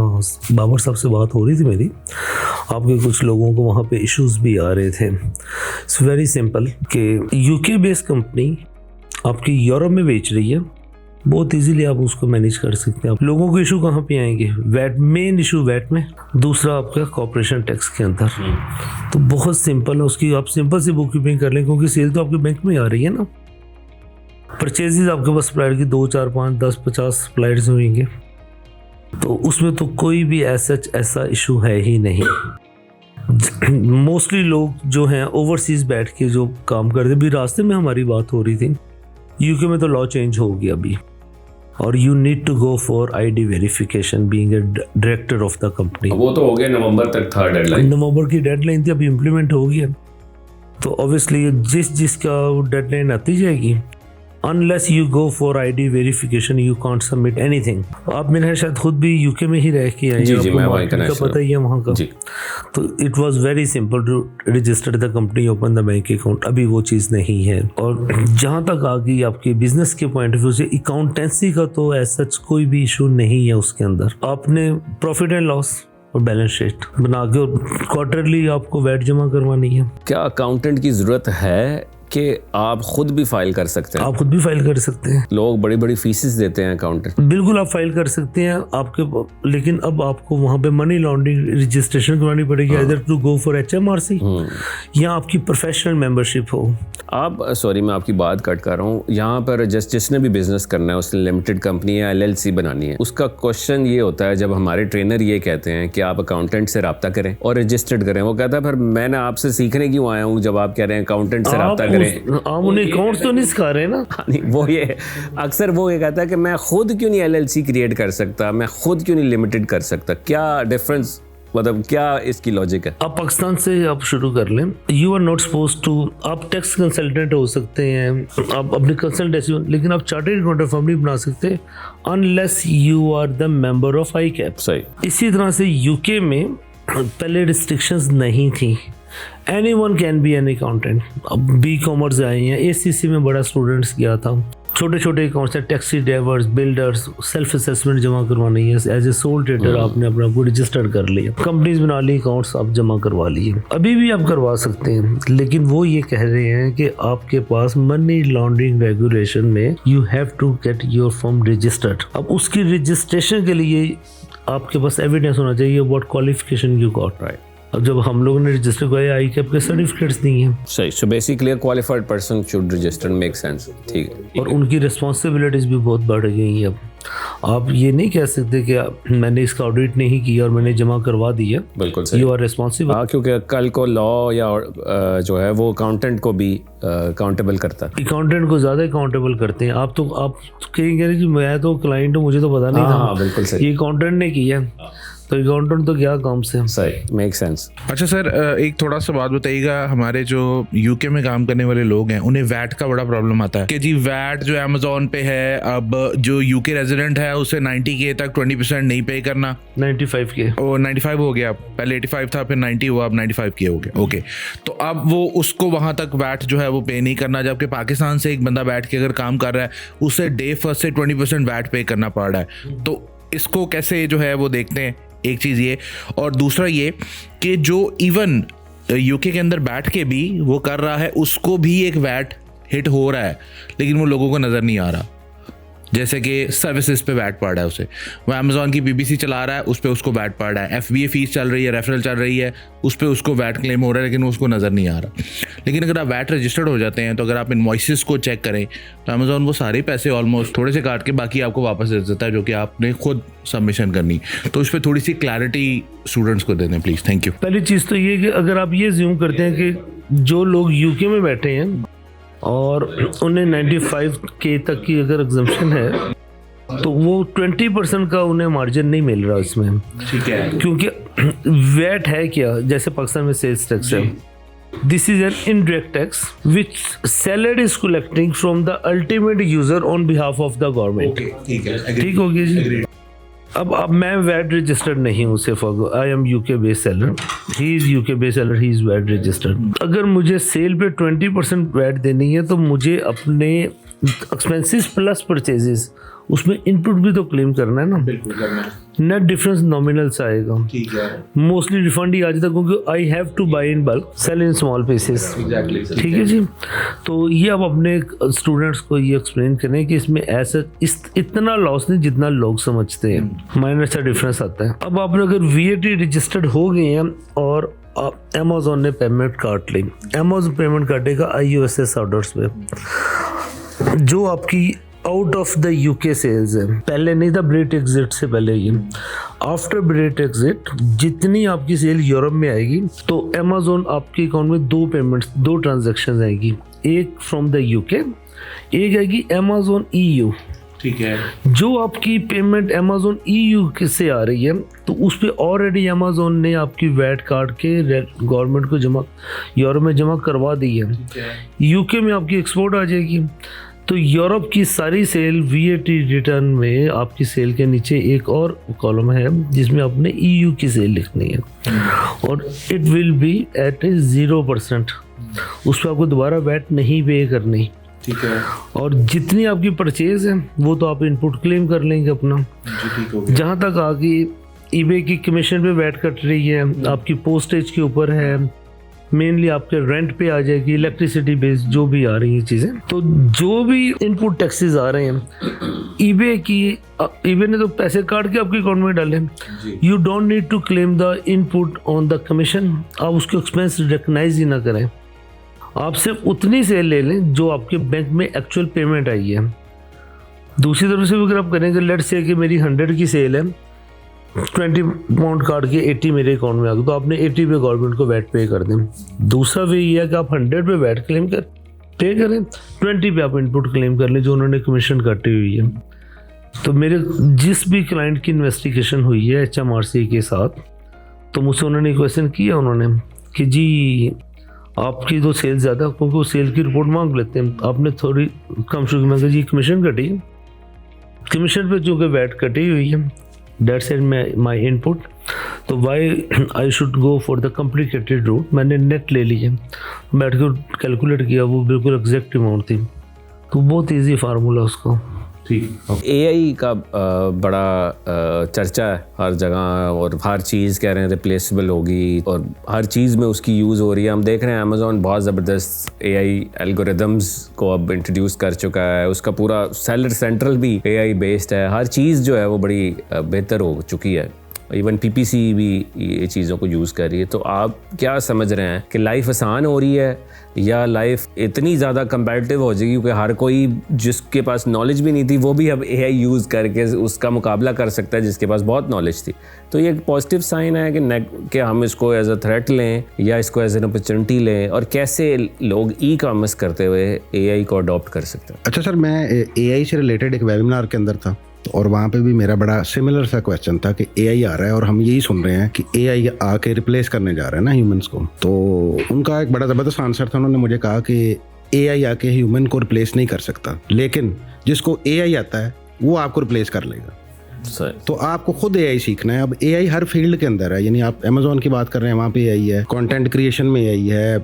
बाबर साहब से बात हो रही थी मेरी, आपके कुछ लोगों को वहाँ पे इश्यूज भी आ रहे थे। इट्स वेरी सिंपल कि यूके बेस्ड कंपनी आपकी यूरोप में बेच रही है, बहुत इजीली आप उसको मैनेज कर सकते हैं। आप लोगों को इशू कहाँ पे आएंगे? वैट, मेन इशू वैट में, दूसरा आपका कॉर्पोरेशन टैक्स के अंदर। तो बहुत सिंपल है, उसकी आप सिंपल सी बुक कीपिंग कर लें, क्योंकि सेल तो आपके बैंक में आ रही है ना। परचेजेज आपके पास सप्लायर की 2, 4, 5, 10, 50 सप्लायर्स होंगे, तो उसमें तो कोई भी ऐसा इशू है ही नहीं। मोस्टली लोग जो हैं ओवरसीज बैठ के जो काम करते, भी रास्ते में हमारी बात हो रही थी, यूके में तो लॉ चेंज हो गया अभी, और you need to go for ID verification being a director of the company. वो तो हो गया, नवंबर तक था डेडलाइन, नवंबर की डेडलाइन थी, अभी इम्प्लीमेंट हो गया। तो ऑब्वियसली जिसका डेडलाइन आती जाएगी, unless you go for ID verification you can't submit anything. आप मेरे शायद खुद भी यूके में ही रह के आए, जी मैं वहीं का पता ही है वहाँ का। तो it was very simple to register the company, open the bank account. अभी वो चीज़ नहीं है। और जहाँ तक आ गई आपके बिजनेस के पॉइंट ऑफ व्यू से, अकाउंटेंसी का तो ऐसा कोई भी इशू नहीं है उसके अंदर। आपने प्रॉफिट एंड लॉस और बैलेंस शीट बना के क्वार्टरली आपको वैट जमा करवानी है। क्या अकाउंटेंट की ज़रूरत है कि आप खुद भी फाइल कर सकते हैं? आप खुद भी फाइल कर सकते हैं। लोग बड़ी बड़ी फीसेस देते हैं अकाउंटेंट। बिल्कुल आप फाइल कर सकते हैं आपके, लेकिन अब आपको वहाँ पे मनी लॉन्ड्रिंग रजिस्ट्रेशन करवानी पड़ेगी, इधर टू गो फॉर HMRC या आपकी प्रोफेशनल मेंबरशिप हो। आप सॉरी मैं आपकी बात कट कर रहा हूँ, यहाँ पर जिसने भी बिजनेस करना है, उसने लिमिटेड कंपनी या LLC बनानी है, उसका क्वेश्चन ये होता है, जब हमारे ट्रेनर ये कहते हैं कि आप अकाउंटेंट से रब्ता करें और रजिस्टर्ड करें, वो कहता है फिर मैंने आपसे सीखने क्यों आया हूँ जब आप कह रहे हैं अकाउंटेंट से रब्ता करें। आप उन्हें अकाउंट्स तो नहीं सिखा रहे ना। नहीं, वो ये अक्सर वो ये कहता है कि मैं खुद क्यों नहीं LLC क्रिएट कर सकता, मैं खुद क्यों नहीं लिमिटेड कर सकता। क्या डिफरेंस, मतलब क्या इसकी लॉजिक है? आप पाकिस्तान से आप शुरू कर लें। You are not suppose to, आप टैक्स कंसल्टेंट हो सकते हैं, आप अपनी कंसल्टेंसी, लेकिन आप चार्टर्ड अकाउंटेंट फर्म नहीं बना सकते unless you are the member of ICAP। सही। इसी तरह से यूके में पहले रिस्ट्रिक्शंस नहीं थी, anyone can be an accountant. अब बी कॉमर्स आए हैं, एसीसी में बड़ा स्टूडेंट्स गया था, छोटे छोटे अकाउंट्स हैं, taxi drivers, builders, self assessment जमा करवानी है, एज ए सोल ट्रेडर आपने अपना को रजिस्टर्ड कर लिया, कंपनीज बना ली, अकाउंट्स आप जमा करवा लिए, अभी भी आप करवा सकते हैं। लेकिन वो ये कह रहे हैं कि आपके पास मनी लॉन्ड्रिंग रेगुलेशन में you have to get your firm registered. अब उसकी रजिस्ट्रेशन के लिए आपके पास एविडेंस होना चाहिए what qualification you got, right. अब जब हम लोगों ने रजिस्टर किया, आई कैप के सर्टिफिकेट्स नहीं है, सही। So basically a qualified person should register, make sense, ठीक है। और उनकी रिस्पॉन्सिबिलिटीज भी बहुत बढ़ गई हैं। अब आप ये नहीं कह सकते कि मैंने इसका ऑडिट नहीं किया और मैंने जमा करवा दिया, बिल्कुल सही, यू आर रिस्पॉन्सिबल। हाँ, क्योंकि कल को लॉ या जो है वो अकाउंटेंट को भी अकाउंटेबल करता है, अकाउंटेंट को ज़्यादा अकाउंटेबल करते हैं। आप कहेंगे कि मैं तो क्लाइंट हूँ, मुझे तो पता नहीं था। हाँ, बिल्कुल सही, ये अकाउंटेंट ने किया, तो अकाउंटेंट तो क्या काम से, सही, मेक सेंस। अच्छा सर, एक थोड़ा सा बात बताइएगा, हमारे जो यूके में काम करने वाले लोग हैं उन्हें वैट का बड़ा प्रॉब्लम आता है कि जी वैट जो अमेजोन पे है, अब जो यूके रेजिडेंट है उसे 90K तक 20% नहीं पे करना। 95K, ओ 95 हो गया, पहले 85 था, फिर 90 हुआ, अब 95K हो गया। ओके, तो अब वो उसको वहां तक वैट जो है वो पे नहीं करना, जबकि पाकिस्तान से एक बंदा बैठ के अगर काम कर रहा है उसे डे फर्स्ट से 20% वैट पे करना पड़ रहा है। तो इसको कैसे जो है वो देखते हैं, एक चीज़ ये, और दूसरा ये कि जो इवन यूके के अंदर बैठ के भी वो कर रहा है उसको भी एक वैट हिट हो रहा है, लेकिन वो लोगों को नज़र नहीं आ रहा। जैसे कि सर्विसेज पे वैट पड़ रहा है उसे, वो अमेजोन की BBC चला रहा है उस पर उसको वैट पड़ रहा है, FBA फीस चल रही है, रेफरल चल रही है, उस पर उसको वैट क्लेम हो रहा है, लेकिन उसको नज़र नहीं आ रहा। लेकिन अगर आप वैट रजिस्टर्ड हो जाते हैं तो अगर आप इनवॉइसेस को चेक करें तो अमेजोन वो सारे पैसे ऑलमोस्ट थोड़े से काट के बाकी आपको वापस दे देता है, जो कि आपने खुद सबमिशन करनी। तो इस पर थोड़ी सी क्लैरिटी स्टूडेंट्स को दे दें प्लीज़, थैंक यू। पहली चीज़ तो ये कि अगर आप ये ज्यूम करते हैं कि जो लोग यूके में बैठे हैं और उन्हें 95K तक की अगर एग्जम्पशन है, तो वो 20% का उन्हें मार्जिन नहीं मिल रहा इसमें, ठीक है, क्योंकि वैट है क्या, जैसे पाकिस्तान में सेल्स टैक्स है, this is an indirect tax which seller is collecting from the ultimate user on behalf of the government. ठीक है, ठीक हो गया जी। अब मैं वैट रजिस्टर्ड नहीं हूँ, सिर्फ I am UK based seller, he is UK based seller, he is VAT registered. अगर मुझे सेल पे 20% वैट देनी है तो मुझे अपने एक्सपेंसेस प्लस परचेजेस उसमें इनपुट भी तो क्लेम करना है ना, बिल्कुल करना है। नेट डिफरेंस नॉमिनल से आएगा, ठीक है, मोस्टली रिफंड ही आ जाता है क्योंकि I have to buy in bulk, sale in small pieces, ठीक है जी। तो ये आप अपने स्टूडेंट्स को ये एक्सप्लेन करें कि इसमें ऐसा इतना लॉस नहीं जितना लोग समझते हैं, माइनर सा डिफरेंस आता है। अब आप अगर VAT रजिस्टर्ड हो गए हैं और अमेजोन ने पेमेंट काट ली, अमेजोन पेमेंट काटेगा IUSS ऑर्डर्स पे, जो आपकी out of the UK sales है, पहले नहीं था ब्रेट एग्जिट से पहले, ये आफ्टर ब्रेट एग्जिट जितनी आपकी सेल यूरोप में आएगी तो अमेजोन आपके अकाउंट में दो ट्रांजैक्शंस आएगी, एक फ्रॉम द यूके, एक आएगी अमेजोन EU, ठीक है। जो आपकी पेमेंट अमेजोन EU से आ रही है तो उस पर ऑलरेडी अमेजोन ने आपकी वैट काट के गवर्नमेंट को जमा यूरोप में जमा करवा दी है, यूके में आपकी एक्सपोर्ट आ जाएगी। तो यूरोप की सारी सेल VAT रिटर्न में आपकी सेल के नीचे एक और कॉलम है जिसमें आपने EU की सेल लिखनी है और इट विल बी एट 0%, उस पर आपको दोबारा वैट नहीं पे करनी, ठीक है। और जितनी आपकी परचेज है वो तो आप इनपुट क्लेम कर लेंगे अपना। जहाँ तक आगे eBay की कमीशन पे वैट कट रही है, आपकी पोस्टेज के ऊपर है, मेनली आपके रेंट पे आ जाएगी, इलेक्ट्रिसिटी बेस जो भी आ रही है चीज़ें, तो जो भी इनपुट टैक्सेस आ रहे हैं eBay ने तो पैसे काट के आपके अकाउंट में डाले, you don't need to claim the input on the commission, आप उसके एक्सपेंस रिकग्नाइज ही ना करें, आप सिर्फ उतनी सेल ले लें जो आपके बैंक में एक्चुअल पेमेंट आई है। दूसरी तरफ से भी अगर आप करेंगे, लेट से कि मेरी 100 की सेल है, 20 पाउंड काट के 80 मेरे अकाउंट में आ गया, तो आपने 80 पे गवर्नमेंट को वैट पे कर दें। दूसरा वे ये है कि आप 100 पे वैट क्लेम पे करें, 20 पे आप इनपुट क्लेम कर लें जो उन्होंने कमीशन काटी हुई है। तो मेरे जिस भी क्लाइंट की इन्वेस्टिगेशन हुई है HMRC के साथ, तो मुझसे उन्होंने क्वेश्चन किया उन्होंने कि जी आपकी तो सेल ज़्यादा, क्योंकि वो सेल की रिपोर्ट मांग लेते हैं, आपने थोड़ी कम शुरू में जी कमीशन कटी, कमीशन पे चूँकि वैट कटी हुई है, दैट्स इन माई इनपुट, तो why I should go for the complicated route. मैंने नेट ले लिया, बैठ कर कैलकुलेट किया, वो बिल्कुल एग्जैक्ट अमाउंट थी, तो बहुत ईजी फार्मूला उसका। ठीक। एआई का बड़ा चर्चा है हर जगह, और हर चीज़ कह रहे हैं रिप्लेसेबल होगी, और हर चीज़ में उसकी यूज़ हो रही है। हम देख रहे हैं अमेज़ॉन बहुत ज़बरदस्त एआई एल्गोरिदम्स को अब इंट्रोड्यूस कर चुका है, उसका पूरा सेलर सेंट्रल भी एआई बेस्ड है, हर चीज़ जो है वो बड़ी बेहतर हो चुकी है। इवन पीपीसी भी ये चीज़ों को यूज़ कर रही है। तो आप क्या समझ रहे हैं कि लाइफ आसान हो रही है या लाइफ इतनी ज़्यादा कंपैरेटिव हो जाएगी, क्योंकि हर कोई जिसके पास नॉलेज भी नहीं थी वो भी अब एआई यूज़ करके उसका मुकाबला कर सकता है जिसके पास बहुत नॉलेज थी। तो ये एक पॉजिटिव साइन है कि हम इसको एज अ थ्रेट लें या इसको एज एन अपॉर्चुनिटी लें, और कैसे लोग ई कॉमर्स करते हुए एआई को अडॉप्ट कर सकते हैं? अच्छा सर, मैं एआई से रिलेटेड एक वेबिनार के अंदर था, और वहाँ पे भी मेरा बड़ा सिमिलर सा क्वेश्चन था कि एआई आ रहा है और हम यही सुन रहे हैं कि एआई आके रिप्लेस करने जा रहा है ना ह्यूमंस को। तो उनका एक बड़ा ज़बरदस्त आंसर था, उन्होंने मुझे कहा कि एआई आके ह्यूमन को रिप्लेस नहीं कर सकता, लेकिन जिसको एआई आता है वो आपको रिप्लेस कर लेगा। तो आपको खुद एआई सीखना है। अब एआई हर फील्ड के अंदर है, यानी आप अमेज़ॉन की बात कर रहे हैं, वहाँ पे एआई है, कंटेंट क्रिएशन में एआई है,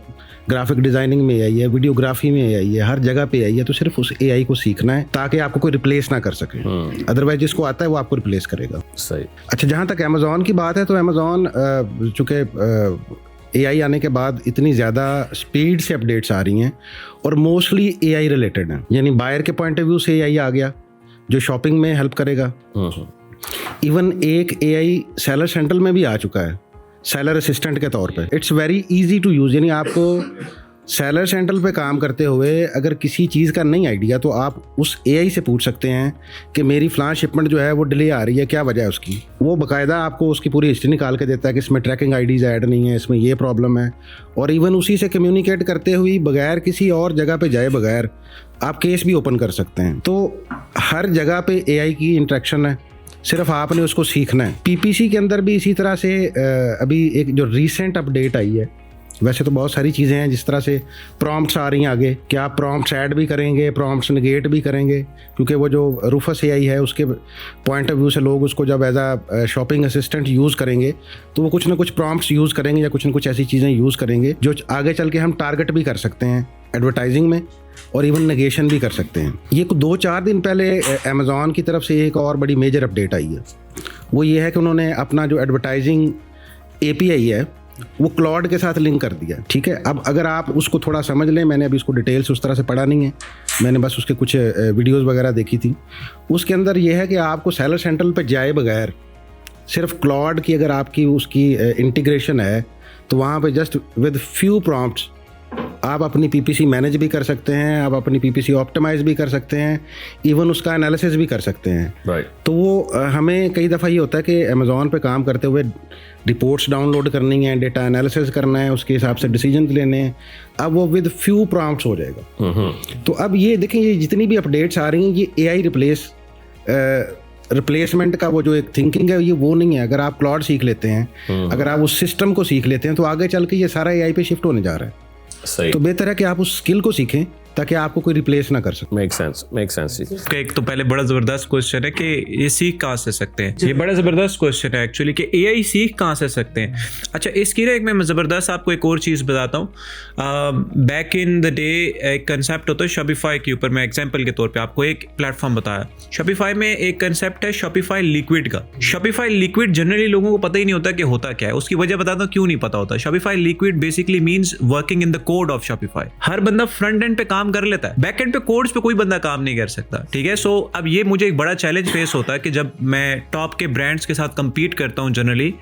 ग्राफिक डिजाइनिंग में एआई है, वीडियोग्राफी में एआई है, हर जगह पे एआई है। तो सिर्फ उस एआई को सीखना है ताकि आपको कोई रिप्लेस ना कर सके, अदरवाइज जिसको आता है वो आपको रिप्लेस करेगा। सही। अच्छा, जहाँ तक अमेज़ॉन की बात है, तो अमेज़ॉन चूँकि एआई आने के बाद इतनी ज़्यादा स्पीड से अपडेट्स आ रही हैं और मोस्टली एआई रिलेटेड हैं, यानी बायर के पॉइंट ऑफ व्यू से एआई आ गया जो शॉपिंग में हेल्प करेगा। इवन एक एआई सेलर सेंट्रल में भी आ चुका है, सेलर असिस्टेंट के तौर पे। It's very easy to use, यानी आपको सेलर सेंट्रल पे काम करते हुए अगर किसी चीज़ का नहीं आइडिया, तो आप उस एआई से पूछ सकते हैं कि मेरी फ़लाँ शिपमेंट जो है वो डिले आ रही है, क्या वजह है उसकी। वो बाकायदा आपको उसकी पूरी हिस्ट्री निकाल के देता है कि इसमें ट्रैकिंग आईडीज़ ऐड नहीं है, इसमें ये प्रॉब्लम है, और इवन उसी से कम्युनिकेट करते हुए बगैर किसी और जगह पे जाए बगैर आप केस भी ओपन कर सकते हैं। तो हर जगह पे एआई की इंटरेक्शन है, सिर्फ आपने उसको सीखना है। पीपीसी के अंदर भी इसी तरह से अभी एक जो रीसेंट अपडेट आई है, वैसे तो बहुत सारी चीज़ें हैं, जिस तरह से प्रॉम्प्ट्स आ रही हैं आगे, कि आप प्रॉम्प्ट्स ऐड भी करेंगे, प्रॉम्प्ट्स नेगेट भी करेंगे, क्योंकि वो जो रूफस एआई है उसके पॉइंट ऑफ व्यू से लोग उसको जब एज आ शॉपिंग असिस्टेंट यूज़ करेंगे तो वो कुछ ना कुछ प्रॉम्प्ट्स यूज़ करेंगे या कुछ ना कुछ ऐसी चीज़ें यूज़ करेंगे जो आगे चल के हम टारगेट भी कर सकते हैं एडवर्टाइजिंग में, और इवन नेगेशन भी कर सकते हैं। ये 2-4 दिन पहले अमेज़ॉन की तरफ से एक और बड़ी मेजर अपडेट आई है, वो ये है कि उन्होंने अपना जो एडवर्टाइजिंग एपीआई है वो क्लाउड के साथ लिंक कर दिया। ठीक है, अब अगर आप उसको थोड़ा समझ लें, मैंने अभी इसको डिटेल्स उस तरह से पढ़ा नहीं है, मैंने बस उसके कुछ वीडियोस वगैरह देखी थी। उसके अंदर यह है कि आपको सेलर सेंट्रल पे जाए बगैर सिर्फ क्लाउड की अगर आपकी उसकी इंटीग्रेशन है, तो वहाँ पे जस्ट विद फ्यू प्रॉम्प्ट्स आप अपनी पीपीसी मैनेज भी कर सकते हैं, आप अपनी पीपीसी ऑप्टिमाइज भी कर सकते हैं, इवन उसका एनालिसिस भी कर सकते हैं। राइट। तो वो हमें कई दफ़ा ये होता है कि अमेज़ॉन पे काम करते हुए रिपोर्ट्स डाउनलोड करनी है, डेटा एनालिसिस करना है, उसके हिसाब से डिसीजन लेने हैं, अब वो विद फ्यू प्रॉम्प्ट्स हो जाएगा। तो अब ये देखें, ये जितनी भी अपडेट्स आ रही हैं, ये एआई रिप्लेसमेंट का वो जो एक थिंकिंग है, ये वो नहीं है। अगर आप क्लाउड सीख लेते हैं, अगर आप उस सिस्टम को सीख लेते हैं, तो आगे चल के ये सारा एआई पे शिफ्ट होने जा रहा है। सही। तो बेहतर है कि आप उस स्किल को सीखें ताकि आपको कोई रिप्लेस ना कर सके। Make sense. एक तो पहले बड़ा ज़बरदस्त क्वेश्चन है कि ये सीख कहाँ से सकते हैं, ये बड़ा ज़बरदस्त क्वेश्चन है एक्चुअली कि एआई सीख कहाँ से सकते हैं। अच्छा, इसकी ना एक मैं ज़बरदस्त आपको एक और चीज़ बताता हूँ। बैक इन द डे एक कंसेप्ट होता है शॉपिफाई के ऊपर, मैं एग्जांपल के तौर पे आपको एक प्लेटफॉर्म बताया। शॉपिफाई में एक कंसेप्ट है शॉपिफाई लिक्विड का। शॉपिफाई लिक्विड जनरली लोगों को पता ही नहीं होता कि होता क्या है। उसकी वजह बताता हूँ क्यों नहीं पता होता। Shopify liquid basically means working in the code of Shopify. हर बंदा फ्रंट एंड पे काम कर लेता है, बैक एंड पे कोड्स पे कोई बंदा काम नहीं कर सकता। ठीक है, सो अब ये मुझे एक बड़ा चैलेंज फेस होता है कि जब मैं टॉप के ब्रांड्स के साथ कंपीट करता हूँ जनरली,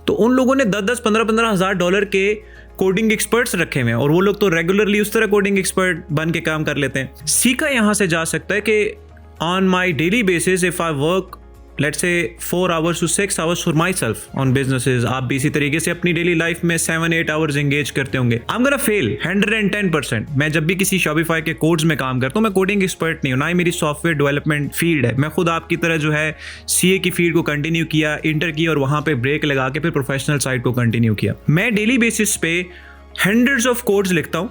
तो उन लोगों ने 10-10, 15-15 हज़ार डॉलर के कोडिंग एक्सपर्ट्स रखे हुए हैं, और वो लोग तो रेगुलरली उस तरह कोडिंग एक्सपर्ट बन के काम कर लेते हैं। सीखा यहाँ से जा सकता है कि on my daily basis if I work let's say 4 hours to 6 hours for myself on businesses, आप भी इसी तरीके से अपनी डेली लाइफ में 7-8 hours एंगेज करते होंगे। I'm gonna fail 110%। मैं जब भी किसी शॉपिफाई के कोड्स में काम करता हूँ, मैं कोडिंग एक्सपर्ट नहीं हूँ, ना ही मेरी सॉफ्टवेयर डेवलपमेंट फील्ड है। मैं खुद आपकी तरह जो है सीए की फील्ड को कंटिन्यू किया, इंटर किया, और वहाँ पे ब्रेक लगा के फिर प्रोफेशनल साइड को कंटिन्यू किया। मैं डेली बेसिस पे हंड्रेड्स ऑफ कोड्स लिखता हूँ,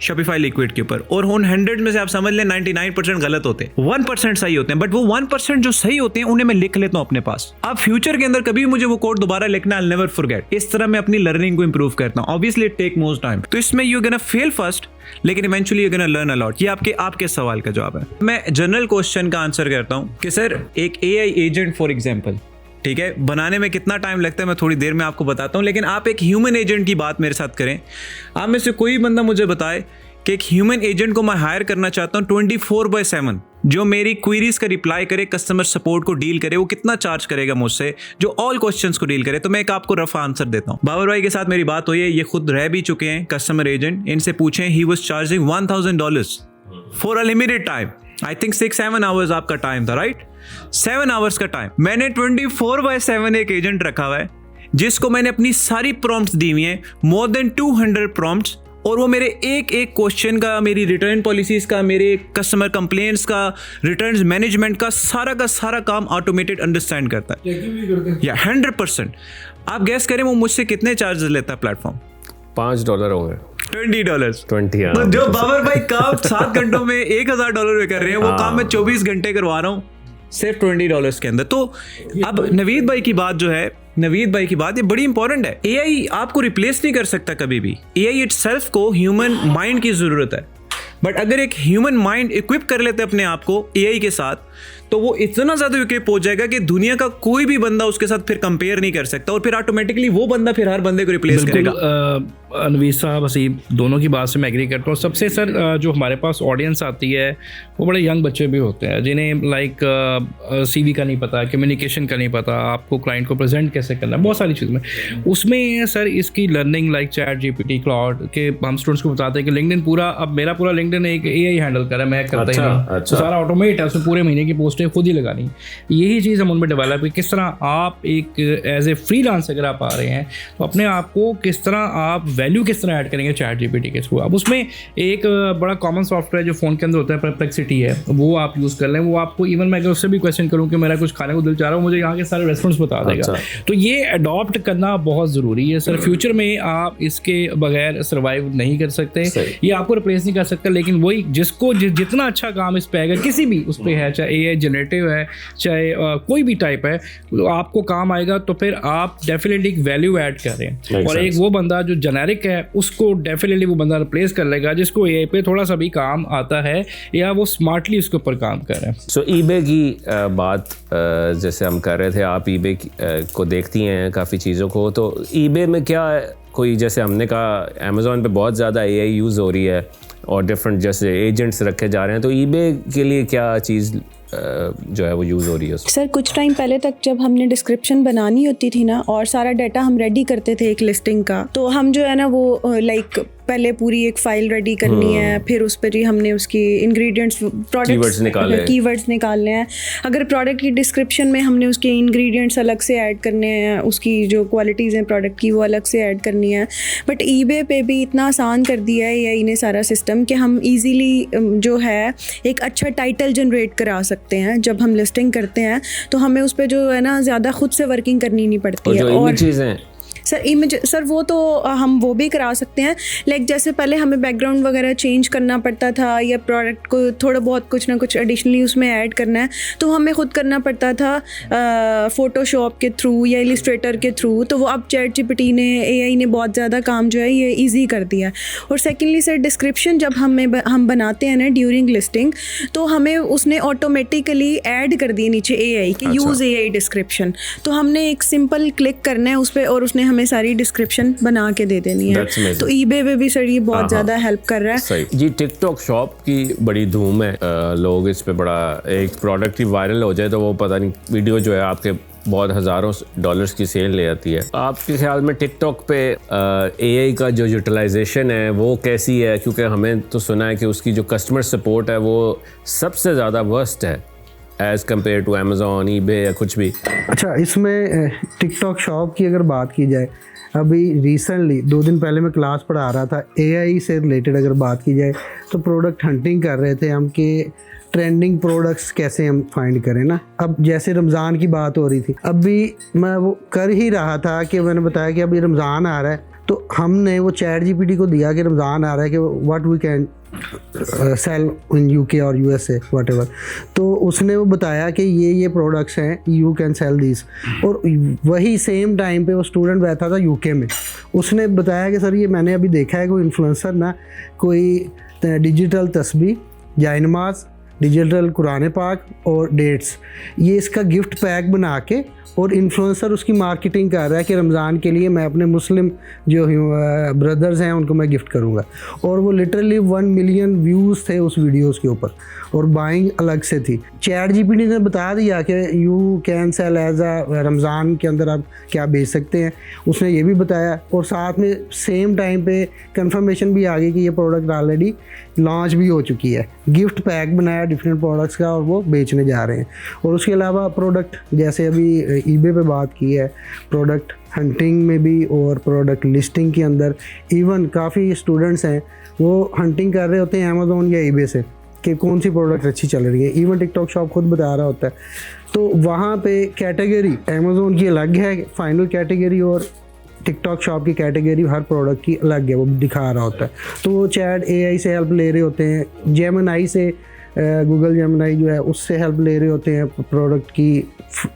शॉपिफाई लिक्विड के ऊपर, और उन 100 में से आप समझ लें 99% गलत होते हैं, 1% सही होते हैं, बट वो 1% जो सही होते हैं उन्हें मैं लिख लेता हूं अपने पास। अब फ्यूचर के अंदर कभी मुझे वो कोड दोबारा लिखना, आई नेवर फॉरगेट। इस तरह मैं अपनी लर्निंग को इंप्रूव करता हूं। Obviously it take most time, तो इसमें यू गोना फेल फर्स्ट, लेकिन eventually you gonna learn a lot. ये आपके सवाल का जवाब है। मैं जनरल क्वेश्चन का आंसर करता हूं कि सर एक एआई एजेंट फॉर एग्जांपल, ठीक है, बनाने में कितना टाइम लगता है मैं थोड़ी देर में आपको बताता हूं, लेकिन आप एक ह्यूमन एजेंट की बात मेरे साथ करें। आप में से कोई बंदा मुझे बताए कि एक ह्यूमन एजेंट को मैं हायर करना चाहता हूं 24/7, जो मेरी क्वेरीज का रिप्लाई करे, कस्टमर सपोर्ट को डील करे, वो कितना चार्ज करेगा मुझसे, जो ऑल क्वेश्चंस को डील करे। तो मैं एक आपको रफ आंसर देता हूं। बाबर भाई के साथ मेरी बात हुई है, ये खुद रह भी चुके हैं कस्टमर एजेंट। इनसे पूछें, he was charging $1000 for a limited time. I think 6-7 hours आपका टाइम था, राइट? 7 आवर्स का टाइम। मैंने 24/7 एक एजेंट रखा हुआ है जिसको मैंने अपनी सारी प्रॉम्प्ट्स दी हुई हैं, मोर देन 200 प्रॉम्प्ट्स, और वो मेरे एक क्वेश्चन का, मेरी रिटर्न पॉलिसीज का, मेरे कस्टमर कंप्लेंट्स का, रिटर्न्स मैनेजमेंट का सारा काम ऑटोमेटेड अंडरस्टैंड करता है, या 100%। आप गैस करें वो मुझसे कितने चार्जेस लेता है प्लेटफॉर्म? $5 होंगे, $20। 20, तो जो बाबर भाई काम 7 घंटों में $1000 में कर रहे हैं, वो काम मैं 24 घंटे करवा रहा हूँ सिर्फ $20 के अंदर। तो अब नवीद भाई की बात जो है, नवीद भाई की बात ये बड़ी इंपॉर्टेंट है। एआई आपको रिप्लेस नहीं कर सकता कभी भी। एआई इटसेल्फ को ह्यूमन माइंड की जरूरत है, बट अगर एक ह्यूमन माइंड इक्विप कर लेते अपने आप को एआई के साथ, तो वो इतना ज्यादा इक्विप हो जाएगा कि दुनिया का कोई भी बंदा उसके साथ फिर कंपेयर नहीं कर सकता, और फिर ऑटोमेटिकली वो बंदा फिर हर बंदे को रिप्लेस करेगा। नवीद साहब, असीब, दोनों की बात से मैं एग्री करता हूँ। सबसे सर जो हमारे पास ऑडियंस आती है वो बड़े यंग बच्चे भी होते हैं, जिन्हें लाइक सीवी का नहीं पता, कम्युनिकेशन का नहीं पता, आपको क्लाइंट को प्रेजेंट कैसे करना है, बहुत सारी चीज़ में। उसमें सर इसकी learning like chat GPT, cloud के हम स्टूडेंट्स को बताते हैं कि लिंक्डइन पूरा, अब मेरा पूरा लिंक्डइन एक एआई हैंडल कर रहा है, मैं करता ही नहीं। तो सारा ऑटोमेट है, उसमें पूरे महीने की पोस्टें खुद ही लगानी। यही चीज़ हम उनमें डेवलप है, किस तरह आप एक एज ए फ्रीलांस अगर आप आ रहे हैं तो अपने आप को किस तरह आप वैल्यू किस तरह ऐड करेंगे चैट जीपीटी के थ्रू। अब उसमें एक बड़ा कॉमन सॉफ्टवेयर जो फ़ोन के अंदर होता है, परप्लेक्सिटी है, वो आप यूज़ कर लें। वो आपको इवन मैं अगर उससे भी क्वेश्चन करूँ कि मेरा कुछ खाने को दिल चाह रहा हूँ, मुझे यहाँ के सारे रेस्टोरेंट्स बता देगा। तो ये अडॉप्ट करना बहुत ज़रूरी है सर। फ्यूचर में आप इसके बगैर सर्वाइव नहीं कर सकते, ये आपको रिप्लेस नहीं कर सकता, लेकिन वही जिसको जितना अच्छा काम इस पे आएगा, किसी भी उस पर है, चाहे एआई जनरेटिव है, चाहे कोई भी टाइप है, तो आपको काम आएगा, तो फिर आप डेफिनेटली एक वैल्यू ऐड कर रहे हैं। और एक वो बंदा जो जेनेरिक है उसको डेफिनेटली वो बंदा रिप्लेस कर लेगा जिसको एआई पे थोड़ा सा भी काम आता है या वो स्मार्टली उसके ऊपर काम कर रहे हैं। सो ईबे की बात जैसे हम कर रहे थे, आप ईबे को देखती हैं काफ़ी चीज़ों को, तो ईबे में क्या कोई, जैसे हमने कहा अमेज़ॉन पे बहुत ज़्यादा एआई यूज़ हो रही है और डिफरेंट जैसे एजेंट्स रखे जा रहे हैं, तो ईबे के लिए क्या चीज़ जो है वो यूज़ हो रही है? सर कुछ टाइम पहले तक जब हमने डिस्क्रिप्शन बनानी होती थी ना, और सारा डाटा हम रेडी करते थे एक लिस्टिंग का, तो हम जो है ना वो लाइक पहले पूरी एक फाइल रेडी करनी है, फिर उस पर ही हमने उसकी इंग्रेडिएंट्स, प्रोडक्ट कीवर्ड्स निकालने हैं। अगर प्रोडक्ट की डिस्क्रिप्शन में हमने उसके इंग्रेडिएंट्स अलग से ऐड करने हैं, उसकी जो क्वालिटीज़ हैं प्रोडक्ट की वो अलग से ऐड करनी है। बट ईबे पे भी इतना आसान कर दिया है एआई ने सारा सिस्टम कि हम इजीली जो है एक अच्छा टाइटल जनरेट करा सकते हैं। जब हम लिस्टिंग करते हैं तो हमें उस पर जो है ना ज़्यादा खुद से वर्किंग करनी नहीं पड़ती है। और चीज़ें सर इमेज, सर वो तो हम वो भी करा सकते हैं, लाइक जैसे पहले हमें बैकग्राउंड वगैरह चेंज करना पड़ता था या प्रोडक्ट को थोड़ा बहुत कुछ ना कुछ एडिशनली उसमें ऐड करना है तो हमें खुद करना पड़ता था फोटोशॉप के थ्रू या इलिस्ट्रेटर के थ्रू। तो वो अब चैट जीपीटी ने, एआई ने बहुत ज़्यादा काम जो है ये ईजी कर दिया है। और सेकेंडली सर डिस्क्रिप्शन जब हम बनाते हैं ना ड्यूरिंग लिस्टिंग, तो हमें उसने ऑटोमेटिकली ऐड कर दिए नीचे एआई कि यूज़ एआई डिस्क्रिप्शन। तो हमने एक सिंपल क्लिक करना है उस पर और उसने हमें सारी डिस्क्रिप्शन बना के दे देनी है। तो ईबे पे भी सर ये बहुत ज़्यादा हेल्प कर रहा है। सही जी। टिकटॉक शॉप की बड़ी धूम है, लोग इस पे बड़ा, एक प्रोडक्ट ही वायरल हो जाए तो वो पता नहीं वीडियो जो है आपके बहुत हज़ारों डॉलर्स की सेल ले आती है। आपके ख्याल में टिकटॉक पे एआई का जो यूटिलाइजेशन है वो कैसी है? क्योंकि हमें तो सुना है कि उसकी जो कस्टमर सपोर्ट है वो सबसे ज़्यादा वर्स्ट है as compare to Amazon, eBay या कुछ भी। अच्छा, इसमें टिकटॉक शॉप की अगर बात की जाए, अभी रिसेंटली 2 दिन पहले मैं क्लास पढ़ा रहा था, एआई से रिलेटेड अगर बात की जाए तो प्रोडक्ट हंटिंग कर रहे थे हम कि ट्रेंडिंग प्रोडक्ट्स कैसे हम फाइंड करें ना। अब जैसे रमज़ान की बात हो रही थी, अभी मैं वो कर ही रहा था कि मैंने बताया कि अभी रमज़ान आ रहा है तो हमने वो ChatGPT को दिया कि रमज़ान आ रहा है कि what we can sell in UK और USA व्हाटएवर, तो उसने वो बताया कि ये प्रोडक्ट्स हैं, यू कैन सेल दीज। और वही सेम टाइम पे वो स्टूडेंट बैठा था UK में, उसने बताया कि सर ये मैंने अभी देखा है कोई इन्फ्लुएंसर ना कोई डिजिटल तस्बीह, जायनमाज, डिजिटल कुरान पाक और डेट्स, ये इसका गिफ्ट पैक बना के और इन्फ्लुएंसर उसकी मार्केटिंग कर रहा है कि रमज़ान के लिए मैं अपने मुस्लिम जो ब्रदर्स हैं उनको मैं गिफ्ट करूंगा। और वो लिटरली 1 मिलियन व्यूज़ थे उस वीडियोस के ऊपर और बाइंग अलग से थी। ChatGPT ने बता दिया कि you can sell as a Ramzan के अंदर आप क्या बेच सकते हैं, उसने ये भी बताया। और साथ में सेम टाइम पे कंफर्मेशन भी आ गई कि ये प्रोडक्ट ऑलरेडी लॉन्च भी हो चुकी है, गिफ्ट पैक बनाया डिफरेंट प्रोडक्ट्स का और वो बेचने जा रहे हैं। और उसके अलावा प्रोडक्ट जैसे अभी eBay पे बात की है, प्रोडक्ट हंटिंग में भी और प्रोडक्ट लिस्टिंग के अंदर इवन काफ़ी स्टूडेंट्स हैं वो हंटिंग कर रहे होते हैं अमेज़ोन या eBay से कि कौन सी प्रोडक्ट अच्छी चल रही है। इवन टिकटॉक शॉप खुद बता रहा होता है। तो वहाँ पे कैटेगरी अमेज़ोन की अलग है फाइनल कैटेगरी और टिकटॉक शॉप की कैटेगरी हर प्रोडक्ट की अलग है, वो दिखा रहा होता है। तो वो चैट AI से हेल्प ले रहे होते हैं, जेमिनाई से गूगल जेमिनाई जो है उससे हेल्प ले रहे होते हैं प्रोडक्ट की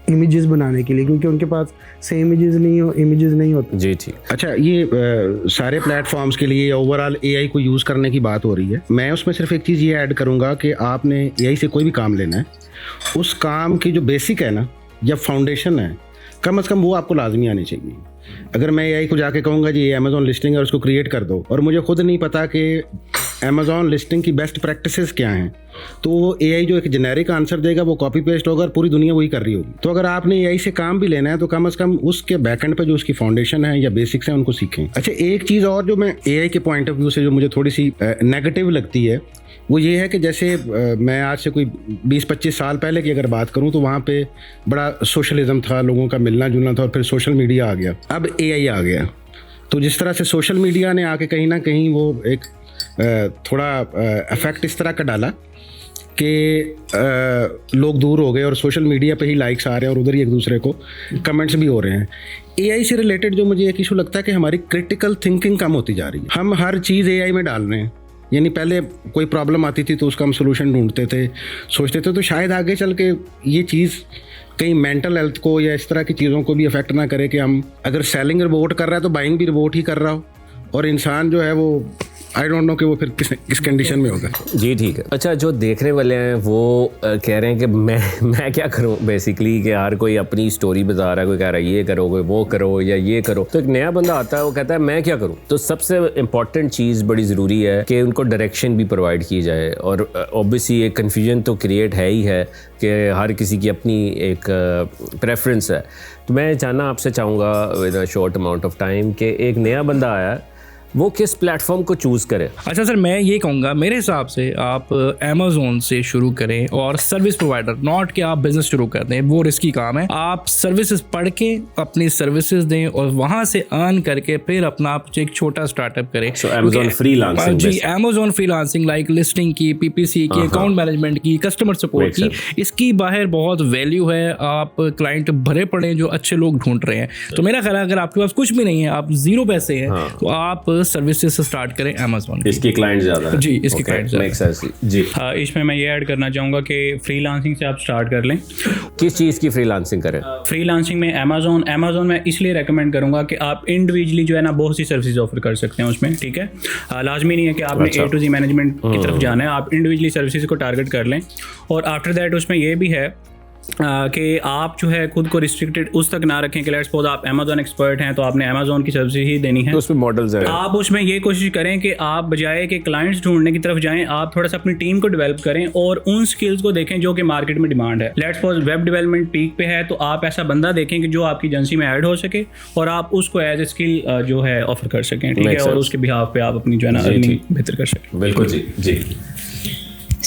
इमेजेस बनाने के लिए, क्योंकि उनके पास सेम इमेजेस नहीं होते। जी ठीक। अच्छा, ये सारे प्लेटफॉर्म्स के लिए ओवरऑल AI को यूज़ करने की बात हो रही है। मैं उसमें सिर्फ एक चीज़ ये ऐड करूँगा कि आपने AI से कोई भी काम लेना है, उस काम की जो बेसिक है ना या फाउंडेशन है, कम से कम वो आपको लाजमी आनी चाहिए। अगर मैं AI को जाके कहूँगा जी ये अमेज़ॉन लिस्टिंग है और उसको क्रिएट कर दो, और मुझे खुद नहीं पता कि अमेज़ॉन लिस्टिंग की बेस्ट प्रैक्टिसेस क्या हैं, तो वो AI जो एक जेनेरिक आंसर देगा वो कॉपी पेस्ट होगा और पूरी दुनिया वही कर रही होगी। तो अगर आपने AI से काम भी लेना है तो कम से कम उसके बैकएंड पे जो उसकी फाउंडेशन है या बेसिक्स हैं उनको सीखें। अच्छा, एक चीज़ और जो मैं AI के पॉइंट ऑफ व्यू से जो मुझे थोड़ी सी नेगेटिव लगती है वो ये है कि जैसे मैं आज से कोई 20-25 साल पहले की अगर बात करूं तो वहाँ पे बड़ा सोशलिज्म था, लोगों का मिलना जुलना था, और फिर सोशल मीडिया आ गया, अब AI आ गया। तो जिस तरह से सोशल मीडिया ने आके कहीं ना कहीं वो एक थोड़ा इफेक्ट इस तरह का डाला कि लोग दूर हो गए और सोशल मीडिया पे ही लाइक्स आ रहे हैं और उधर ही एक दूसरे को कमेंट्स भी हो रहे हैं। AI से रिलेटेड जो मुझे एक इशू लगता है कि हमारी क्रिटिकल थिंकिंग कम होती जा रही है। हम हर चीज़ AI में डाल रहे हैं, यानी पहले कोई प्रॉब्लम आती थी तो उसका हम सोल्यूशन ढूंढते थे, सोचते थे, तो शायद आगे चल के ये चीज़ कहीं मेंटल हेल्थ को या इस तरह की चीज़ों को भी अफेक्ट ना करे कि हम अगर सेलिंग रोबोट कर रहा है तो बाइंग भी रोबोट ही कर रहा हो, और इंसान जो है वो आई डोंट नो कि वो फिर किस कंडीशन में होगा। जी ठीक है। अच्छा, जो देखने वाले हैं वो कह रहे हैं कि मैं क्या करूं, बेसिकली कि हर कोई अपनी स्टोरी बता रहा है, कोई कह रहा है ये करो, कोई वो करो या ये करो। तो एक नया बंदा आता है वो कहता है मैं क्या करूं। तो सबसे इम्पॉर्टेंट चीज़ बड़ी ज़रूरी है कि उनको डायरेक्शन भी प्रोवाइड की जाए। और ऑब्वियसली एक कन्फ्यूजन तो क्रिएट है ही है कि हर किसी की अपनी एक प्रेफरेंस है। तो मैं जानना आपसे चाहूँगा with a short amount of time कि एक नया बंदा आया है वो किस प्लेटफॉर्म को चूज़ करे। अच्छा सर, मैं ये कहूँगा मेरे हिसाब से आप अमेज़ोन से शुरू करें और सर्विस प्रोवाइडर, नॉट कि आप बिजनेस शुरू कर दें, वो रिस्की काम है। आप सर्विसेज पढ़ के अपनी सर्विसेज दें और वहाँ से अर्न करके फिर अपना आप एक छोटा स्टार्टअप करें। Amazon freelancing. जी, अमेज़ोन फ्रीलांसिंग लाइक लिस्टिंग की, PPC की, अकाउंट मैनेजमेंट की, कस्टमर सपोर्ट की, इसकी बाहर बहुत वैल्यू है। आप क्लाइंट भरे पड़े जो अच्छे लोग ढूंढ रहे हैं। तो मेरा ख्याल है अगर आपके पास कुछ भी नहीं है, आप जीरो पैसे हैं, तो आप सर्विसेज से स्टार्ट करें अमेज़ॉन। इसकी क्लाइंट ज़्यादा है। जी, इसकी क्लाइंट ज़्यादा है। जी हाँ, इसमें मैं ये ऐड करना चाहूँगा कि फ्रीलांसिंग से आप स्टार्ट कर लें। किस चीज़ की फ्रीलांसिंग करें? फ्रीलांसिंग में अमेज़ोन में इसलिए रेकमेंड करूँगा कि आप इंडिविजुअली जो है ना बहुत सी सर्विसेज ऑफर कर सकते हैं उसमें। ठीक है, लाजमी नहीं है कि आपने A to Z मैनेजमेंट की तरफ जाना है, आप इंडिविजुअली सर्विसेज को टारगेट कर लें। और आफ्टर दैट उसमें ये भी है कि आप जो है खुद को रिस्ट्रिक्टेड उस तक ना रखें कि लेट्स सपोज आप अमेज़ॉन एक्सपर्ट हैं तो आपने अमेज़ॉन की सर्विस ही देनी है। तो उसमें मॉडल्स हैं। आप उसमें ये कोशिश करें कि आप बजाय कि क्लाइंट्स ढूंढने की तरफ जाएं, आप थोड़ा सा अपनी टीम को डेवलप करें और उन स्किल्स को देखें जो कि मार्केट में डिमांड है। Let's suppose web development peak पे है तो आप ऐसा बंदा देखें कि जो आपकी एजेंसी में ऐड हो सके और आप उसको एज ए स्किल जो है ऑफर कर सकें। ठीक है, और उसके बिहाफ पे आप अपनी जो है ना अर्निंग बेहतर कर सकें। बिल्कुल जी। जी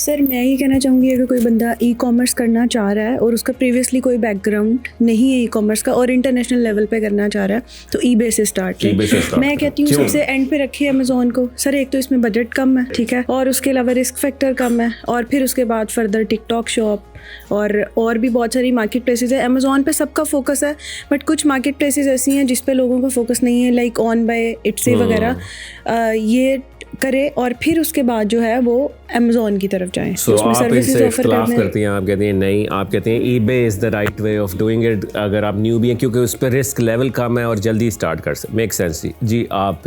सर मैं ये कहना चाहूँगी अगर कोई बंदा ई कॉमर्स करना चाह रहा है और उसका प्रीवियसली कोई बैकग्राउंड नहीं है ई कॉमर्स का और इंटरनेशनल लेवल पे करना चाह रहा है तो eBay से स्टार्ट करें। मैं कहती हूँ सबसे एंड पे रखिए अमेजोन को। सर एक तो इसमें बजट कम है, ठीक है, और उसके अलावा रिस्क फैक्टर कम है, और फिर उसके बाद फर्दर टिकटॉक शॉप और भी बहुत सारी मार्केट प्लेसेस है। अमेजोन पे सबका फोकस है बट कुछ मार्केट प्लेसेस ऐसी हैं जिस पे लोगों का फोकस नहीं है, लाइक ऑन बाय इट्से वगैरह। ये करे और फिर उसके बाद जो है वो अमेजोन की तरफ जाएं। So आप इनसे इख्तिलाफ करती हैं, आप कहती हैं नहीं, आप कहते हैं eBay is the right way of doing it अगर आप न्यू भी हैं, क्योंकि उस पर रिस्क लेवल कम है और जल्दी स्टार्ट कर सकते। मेक सेंस जी। आप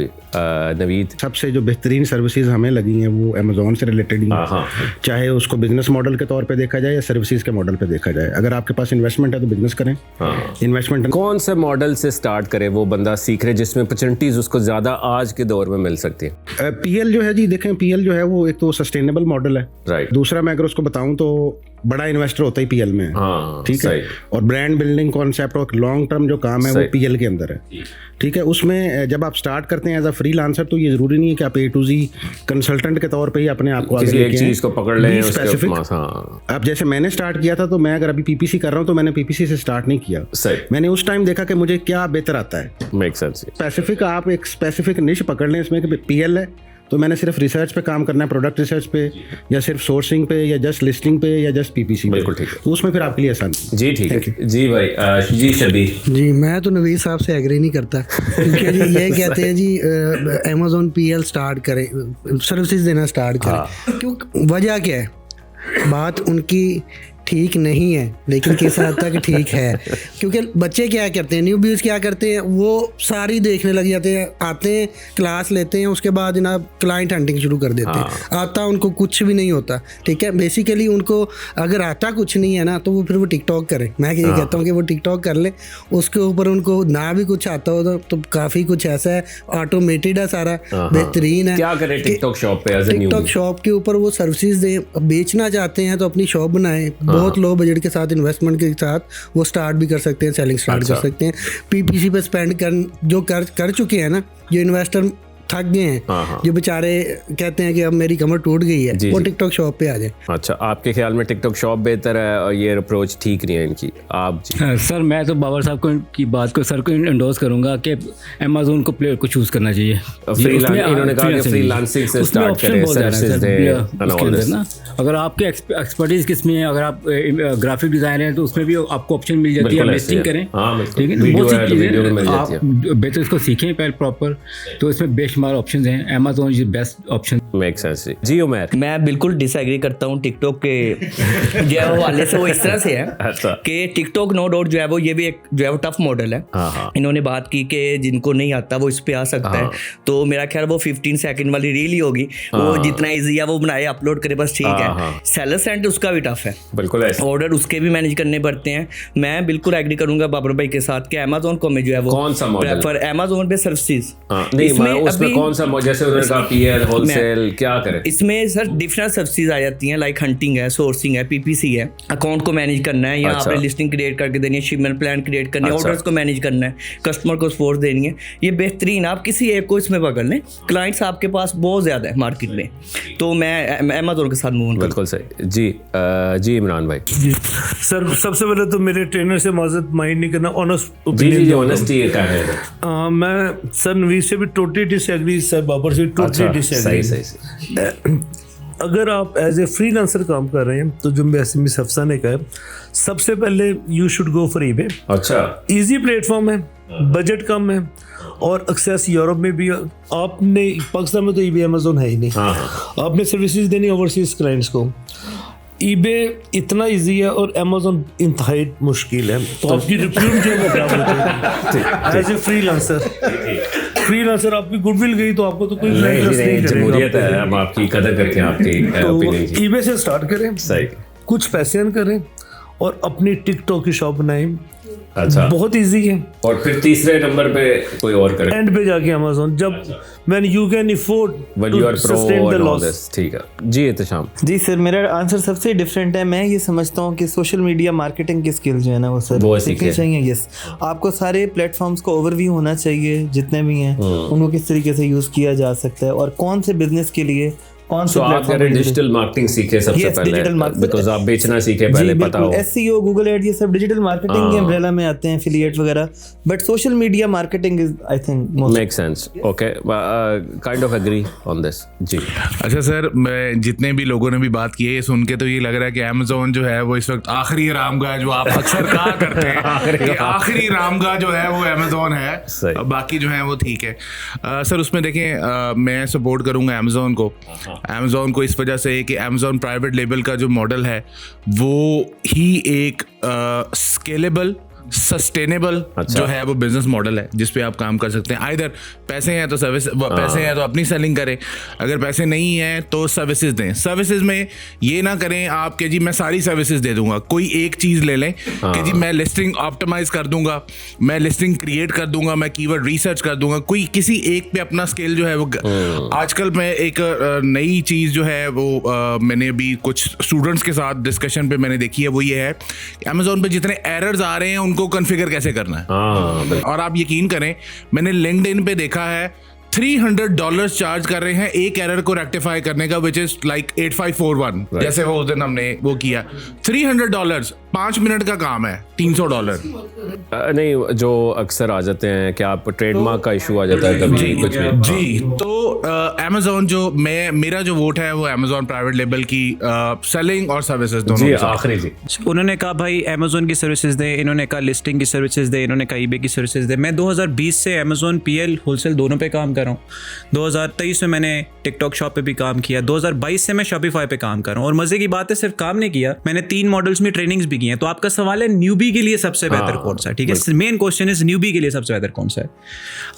नवीद? सबसे जो बेहतरीन सर्विसेज हमें लगी हैं वो अमेजोन से रिलेटेड ही हैं, चाहे उसको बिजनेस मॉडल के तौर पे देखा जाए या सर्विसेज के मॉडल पे देखा जाए। अगर आपके पास इन्वेस्टमेंट है तो बिजनेस करें। इन्वेस्टमेंट कौन से मॉडल से स्टार्ट करे वो बंदा सीख रहे जिसमें अपॉर्चुनिटीज उसको ज़्यादा आज के दौर में मिल सकती है? पीएल जो है जी, देखें पीएल जो है वो एक तो सस्टेनेबल मॉडल है, राइट। दूसरा मैं अगर उसको बताऊं तो बड़ा इन्वेस्टर होता ही पीएल में, ठीक है, और ब्रांड बिल्डिंग कॉन्सेप्ट और लॉन्ग टर्म जो काम है वो पीएल के अंदर है, ठीक है। उसमें जब आप स्टार्ट करते हैं एज अ फ्रीलांसर तो ये जरूरी नहीं है कि आप A to Z कंसल्टेंट के तौर पे ही अपने आप को किसी एक चीज को पकड़ लें स्पेसिफिक। अब जैसे मैंने स्टार्ट किया था तो मैं अगर अभी पीपीसी कर रहा हूँ तो मैंने पीपीसी से स्टार्ट नहीं किया, मैंने उस टाइम देखा कि मुझे क्या बेहतर आता है। Make sense. स्पेसिफिक आप एक स्पेसिफिक निश पकड़ लें इसमें कि पीएल है तो मैंने सिर्फ रिसर्च पे काम करना है, प्रोडक्ट रिसर्च पे या सिर्फ सोर्सिंग पे या जस्ट लिस्टिंग पे या जस्ट पीपीसी। बिल्कुल ठीक है, तो उसमें फिर आपके लिए आसान। जी ठीक है जी भाई। जी शबीर जी, मैं तो नवीद साहब से एग्री नहीं करता क्योंकि जी ये कहते हैं जी अमेजोन पीएल स्टार्ट करें, सर्विसेज देना स्टार्ट करें। क्यों, वजह क्या है? बात उनकी ठीक नहीं है लेकिन किस हद तक ठीक है, क्योंकि बच्चे क्या करते हैं, न्यू व्यूज क्या करते हैं, वो सारी देखने लग जाते हैं, आते हैं क्लास लेते हैं, उसके बाद जनाब क्लाइंट हंटिंग शुरू कर देते हैं। आता उनको कुछ भी नहीं होता, ठीक है। बेसिकली उनको अगर आता कुछ नहीं है ना तो वो फिर वो टिकटॉक करें। मैं ये कहता हूँ कि वो टिकटॉक कर ले, उसके ऊपर उनको ना भी कुछ आता हो तो काफ़ी कुछ ऐसा है ऑटोमेटेड है, सारा बेहतरीन है। क्या करें टिकटॉक शॉप पे? टिकटॉक शॉप के ऊपर वो सर्विसेज दें, बेचना चाहते हैं तो अपनी शॉप बनाएं, बहुत लो बजट के साथ, इन्वेस्टमेंट के साथ वो स्टार्ट भी कर सकते हैं, सेलिंग स्टार्ट कर सकते हैं। पीपीसी पे स्पेंड जो कर चुके हैं ना, जो इन्वेस्टर थक गए हैं, जो बेचारे कहते हैं कि अब मेरी कमर टूट गई है, वो टिकटॉक शॉप पे आ जाए। अच्छा, आपके ख्याल में टिकटॉक शॉप बेहतर है और ये अप्रोच ठीक नहीं है इनकी? आप जी। सर मैं तो बाबर साहब की बात को सर को इंडोर्स करूंगा कि अमेज़न को प्लेयर को चूज करना चाहिए। इन्होंने कहा कि फ्रीलांसिंग से स्टार्ट करें, सर्विसेज दें ना। अगर आपके एक्सपर्टीज किस में है, अगर आप ग्राफिक डिजाइनर हैं तो उसमें भी आपको ऑप्शन मिल जाती है, लिस्टिंग करें, ठीक है। बहुत सी चीजें आप बेहतर इसको सीखें पहले प्रॉपर, तो इसमें बेशुमार ऑप्शंस हैं। Amazon is best option. Make sense जी। उमर? मैं बिल्कुल डिसएग्री करता हूँ टिकटॉक के जो है हवाले से। वो इस तरह से है कि टिकटॉक नो डाउट जो है वो ये भी एक जो है वो टफ मॉडल है। इन्होंने बात की कि जिनको नहीं आता वो इस पे आ सकता है, तो मेरा ख्याल वो 15 सेकंड वाली रील ही होगी, वो जितना ईजी है वो बनाए अपलोड करे, बस ठीक है। सेलर सेंट उसका भी टफ है, बिल्कुल ऑर्डर उसके भी मैनेज करने पड़ते हैं। मैं बिल्कुल एग्री करूंगा बाबर भाई के साथ कि अमेज़न को में जो है वो कौन सा मॉडल प्रेफर अमेज़न पे सर्विसेज उसमें कौन सा जैसे उन्होंने कहा पीएल होलसेल क्या करें? इसमें सर डिफरेंट सर्विसेज आ जाती हैं, लाइक हंटिंग है, सोर्सिंग है, पीपीसी है, अकाउंट को मैनेज करना है, या आपने लिस्टिंग क्रिएट करके देनी है, शिपमेंट प्लान क्रिएट करनी है, ऑर्डर्स को मैनेज करना है, कस्टमर को सपोर्ट देनी है। ये बेहतरीन, आप किसी एक को इसमें पकड़ लें, क्लाइंट्स आपके पास बहुत ज़्यादा है मार्केट में, तो मैं अमेज़न के साथ मूव ऑन। बिल्कुल सही जी। जी इमरान भाई? जी सर, सबसे पहले तो मेरे ट्रेनर से माजरत माइंड नहीं करना, ऑनेस्ट ओपिनियन। जी ऑनेस्टी का है। मैं सर नवीद से भी टोटली डिसएग्री, सर बाबर से टोटली डिसएग्री। सही। अगर आप एज ए फ्रीलांसर काम कर रहे हैं तो जो वैसे मिस हफ्सा ने कहा, सबसे पहले you should go for eBay। अच्छा, इजी प्लेटफॉर्म है, बजट कम है और एक्सेस यूरोप में भी। आपने पाकिस्तान में तो eBay अमेज़न है ही नहीं, आपने सर्विसेज देनी ओवरसीज क्लाइंट्स को। eBay इतना इजी है और अमेज़न इंतहाई मुश्किल है, तो आपकी रिप्यूट जो है खराब होती है एज ए फ्रीलांसर। आपकी गुडविल गई तो आपको तो कोई नहीं, जमहूरियत है, हम आपकी कदर करते हैं, आपकी ओपिनियन की। eBay से स्टार्ट करें, सही, कुछ पैसे अर्न करें और अपनी टिकटॉक की शॉप बनाएं। अच्छा, बहुत इजी है। और फिर तीसरे नंबर पे कोई और करे, एंड पे जाके अमेज़न, जब when you can afford when you are pro and all this. ठीक है जी। एहतशाम? जी सर, मेरा आंसर सबसे डिफरेंट है। मैं ये समझता हूँ कि सोशल मीडिया मार्केटिंग की स्किल जो है ना वो सर सीखनी चाहिए। यस, आपको सारे प्लेटफॉर्म्स को ओवरव्यू होना चाहिए, जितने भी हैं उनको किस तरीके से यूज़ किया जा सकता है और कौन से बिजनेस के लिए कौन So से आप प्लेटफॉर्म कह रहे डिजिटल मार्केटिंग सीखे सबसे पहले, बिकॉज आप बेचना सीखे पहले, पता हो SEO, गूगल एड, ये सब डिजिटल मार्केटिंग के अम्ब्रेला में आते हैं, एफिलिएट वगैरह, but social media marketing is I think make sense. Okay, kind of agree on this. जी. अच्छा सर, मैं जितने भी लोगों ने भी बात की है, ये सुन के तो ये लग रहा है कि अमेज़न जो है वो इस वक्त आखिरी रामगाह, जो आप अक्सर कहा करते हैं कि आखिरी रामगाह जो है वो अमेज़न है, बाकी जो है वो ठीक है. सर उसमें देखें, मैं सपोर्ट करूंगा अमेज़न को इस वजह से कि अमेज़न प्राइवेट लेबल का जो मॉडल है वो ही एक स्केलेबल सस्टेनेबल जो है वो बिजनेस मॉडल है जिस पे आप काम कर सकते हैं. आइदर पैसे हैं तो सर्विस, पैसे हैं तो अपनी सेलिंग करें, अगर पैसे नहीं हैं तो सर्विसेज दें. सर्विसेज में ये ना करें आप कि जी मैं सारी सर्विसेज दे दूंगा, कोई एक चीज़ ले लें कि जी मैं लिस्टिंग ऑप्टिमाइज कर दूंगा, मैं लिस्टिंग क्रिएट कर दूंगा, मैं कीवर्ड रिसर्च कर दूंगा, कोई किसी एक पे अपना स्केल जो है वो. आजकल मैं एक नई चीज़ जो है वो मैंने अभी कुछ स्टूडेंट्स के साथ डिस्कशन पे मैंने देखी है, वो ये है कि अमेज़न पे जितने एरर्स आ रहे हैं उनको कॉन्फ़िगर कैसे करना है. और आप यकीन करें, मैंने लिंक्डइन पे देखा है $300 चार्ज कर रहे हैं एक एरर को रेक्टिफाई करने का, विच इज लाइक 8541, जैसे वो उस दिन हमने वो किया. $300 5 मिनट का काम है, $300. नहीं, जो अक्सर आ जाते हैं कि आप ट्रेडमार्क का इशू आ जाता है कभी कुछ भी. जी, तो अमेज़न जो मेरा जो वोट है वो अमेज़न प्राइवेट लेबल की सेलिंग और सर्विसेज दोनों. जी आखिरी जी, उन्होंने कहा भाई अमेज़न की सर्विसेज दे, इन्होंने कहा लिस्टिंग की सर्विसेज दे, इन्होंने कहा ईबे की सर्विसेज दे. मैं 2020 से अमेज़न PL होलसेल दोनों पे काम कर रहा हूँ. 2023 में मैंने टिकटॉक शॉप पे भी काम किया. 2022 से मैं शॉपिफाई पे काम कर रहा हूँ. और मजे की बात है, सिर्फ काम नहीं किया, मैंने 3 मॉडल्स में ट्रेनिंग्स भी की हैं. तो आपका सवाल है न्यूबी के लिए सबसे बेहतर कौन सा है, ठीक है. मेन क्वेश्चन इज न्यूबी के लिए सबसे बेहतर कौन सा है.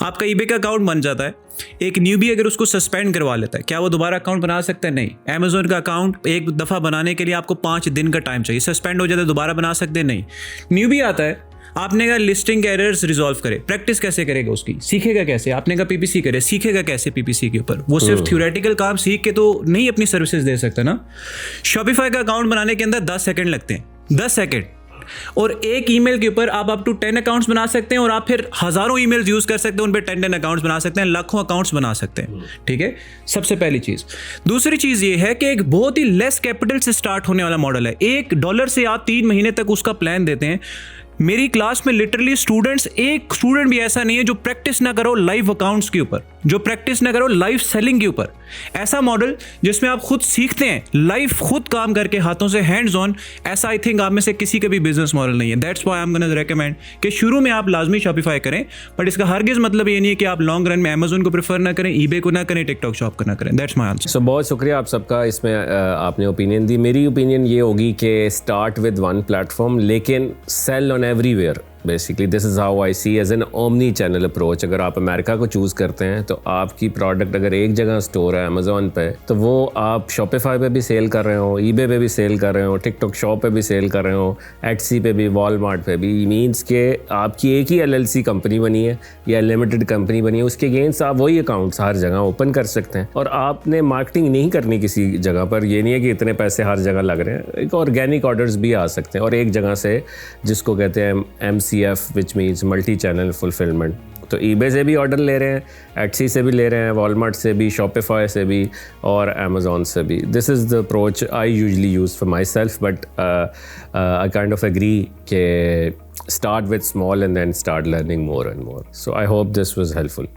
आपका ईबे का अकाउंट बन जाता है, एक न्यूबी अगर उसको सस्पेंड करवा लेता है, क्या वो दोबारा अकाउंट बना सकता है? नहीं. अमेज़न का अकाउंट एक दफा बनाने के लिए आपको 5 दिन का टाइम चाहिए. सस्पेंड हो जाता है, दोबारा बना सकते हैं? नहीं. न्यूबी आता है, आपने कहा लिस्टिंग के एरर्स रिजॉल्व करे, प्रैक्टिस कैसे करेगा उसकी, सीखेगा कैसे? आपने कहा PPC करे, सीखेगा कैसे PPC के ऊपर? वो सिर्फ थ्योरेटिकल काम सीख के तो नहीं अपनी सर्विसेज दे सकता ना. शॉपिफाई का अकाउंट बनाने के अंदर 10 सेकंड लगते हैं, 10 सेकंड. और एक ईमेल के ऊपर आप अप टू 10 अकाउंट्स बना सकते हैं, और आप फिर हजारों ईमेल्स यूज कर सकते हैं, उन पे 10 अकाउंट्स बना सकते हैं, लाखों अकाउंट्स बना सकते हैं. ठीक है, सबसे पहली चीज. दूसरी चीज ये है कि एक बहुत ही लेस कैपिटल से स्टार्ट होने वाला मॉडल है. $1 से आप 3 महीने तक उसका प्लान देते हैं. मेरी क्लास में लिटरली स्टूडेंट्स, एक स्टूडेंट भी ऐसा नहीं है जो प्रैक्टिस ना करो लाइव अकाउंट्स के ऊपर, जो प्रैक्टिस ना करो लाइव सेलिंग के ऊपर. ऐसा मॉडल जिसमें आप खुद सीखते हैं, लाइव खुद काम करके हाथों से, हैंड्स ऑन, ऐसा आई थिंक आप में से किसी का भी बिजनेस मॉडल नहीं है. That's why I am gonna recommend कि शुरू में आप लाजमी शॉपिफाई करें, बट इसका हरगिज मतलब ये नहीं है कि आप लॉन्ग रन में अमेज़न को प्रेफर ना करें, ईबे को ना करें, टिकटॉक शॉप को ना करें. That's my answer. सो बहुत शुक्रिया आप सबका, इसमें आपने ओपिनियन दी. मेरी ओपिनियन ये होगी कि स्टार्ट विद वन प्लेटफॉर्म, लेकिन sale on everywhere. Basically this is how I see as an omni channel approach. अगर आप अमेरिका को चूज़ करते हैं तो आपकी प्रोडक्ट अगर एक जगह स्टोर है अमेज़न पे, तो वो आप शॉपिफाई पे भी सेल कर रहे हो, ईबे पे भी सेल कर रहे हो, टिकटॉक शॉप पे भी सेल कर रहे हो, एटसी पे भी, वॉलमार्ट पे भी. मीन्स के आपकी एक ही LLC कंपनी बनी है या लिमिटेड कंपनी बनी है, उसके अगेंस्ट आप वही अकाउंट्स हर जगह ओपन कर सकते हैं. और आपने मार्केटिंग नहीं करनी किसी जगह पर. ये नहीं है कि इतने पैसे हर जगह लग रहे हैं. एक ऑर्गेनिक ऑर्डर्स भी आ सकते हैं, और एक जगह से, जिसको कहते हैं MCF, which means multi channel fulfilment. तो ईबे से भी ऑर्डर ले रहे हैं, एटसी से भी ले रहे हैं, वॉलमार्ट से भी, शॉपिफाई से भी, और अमेज़न से भी. This is the approach I usually use for myself, but I kind of agree के start with small and then start learning more and more. So I hope this was helpful.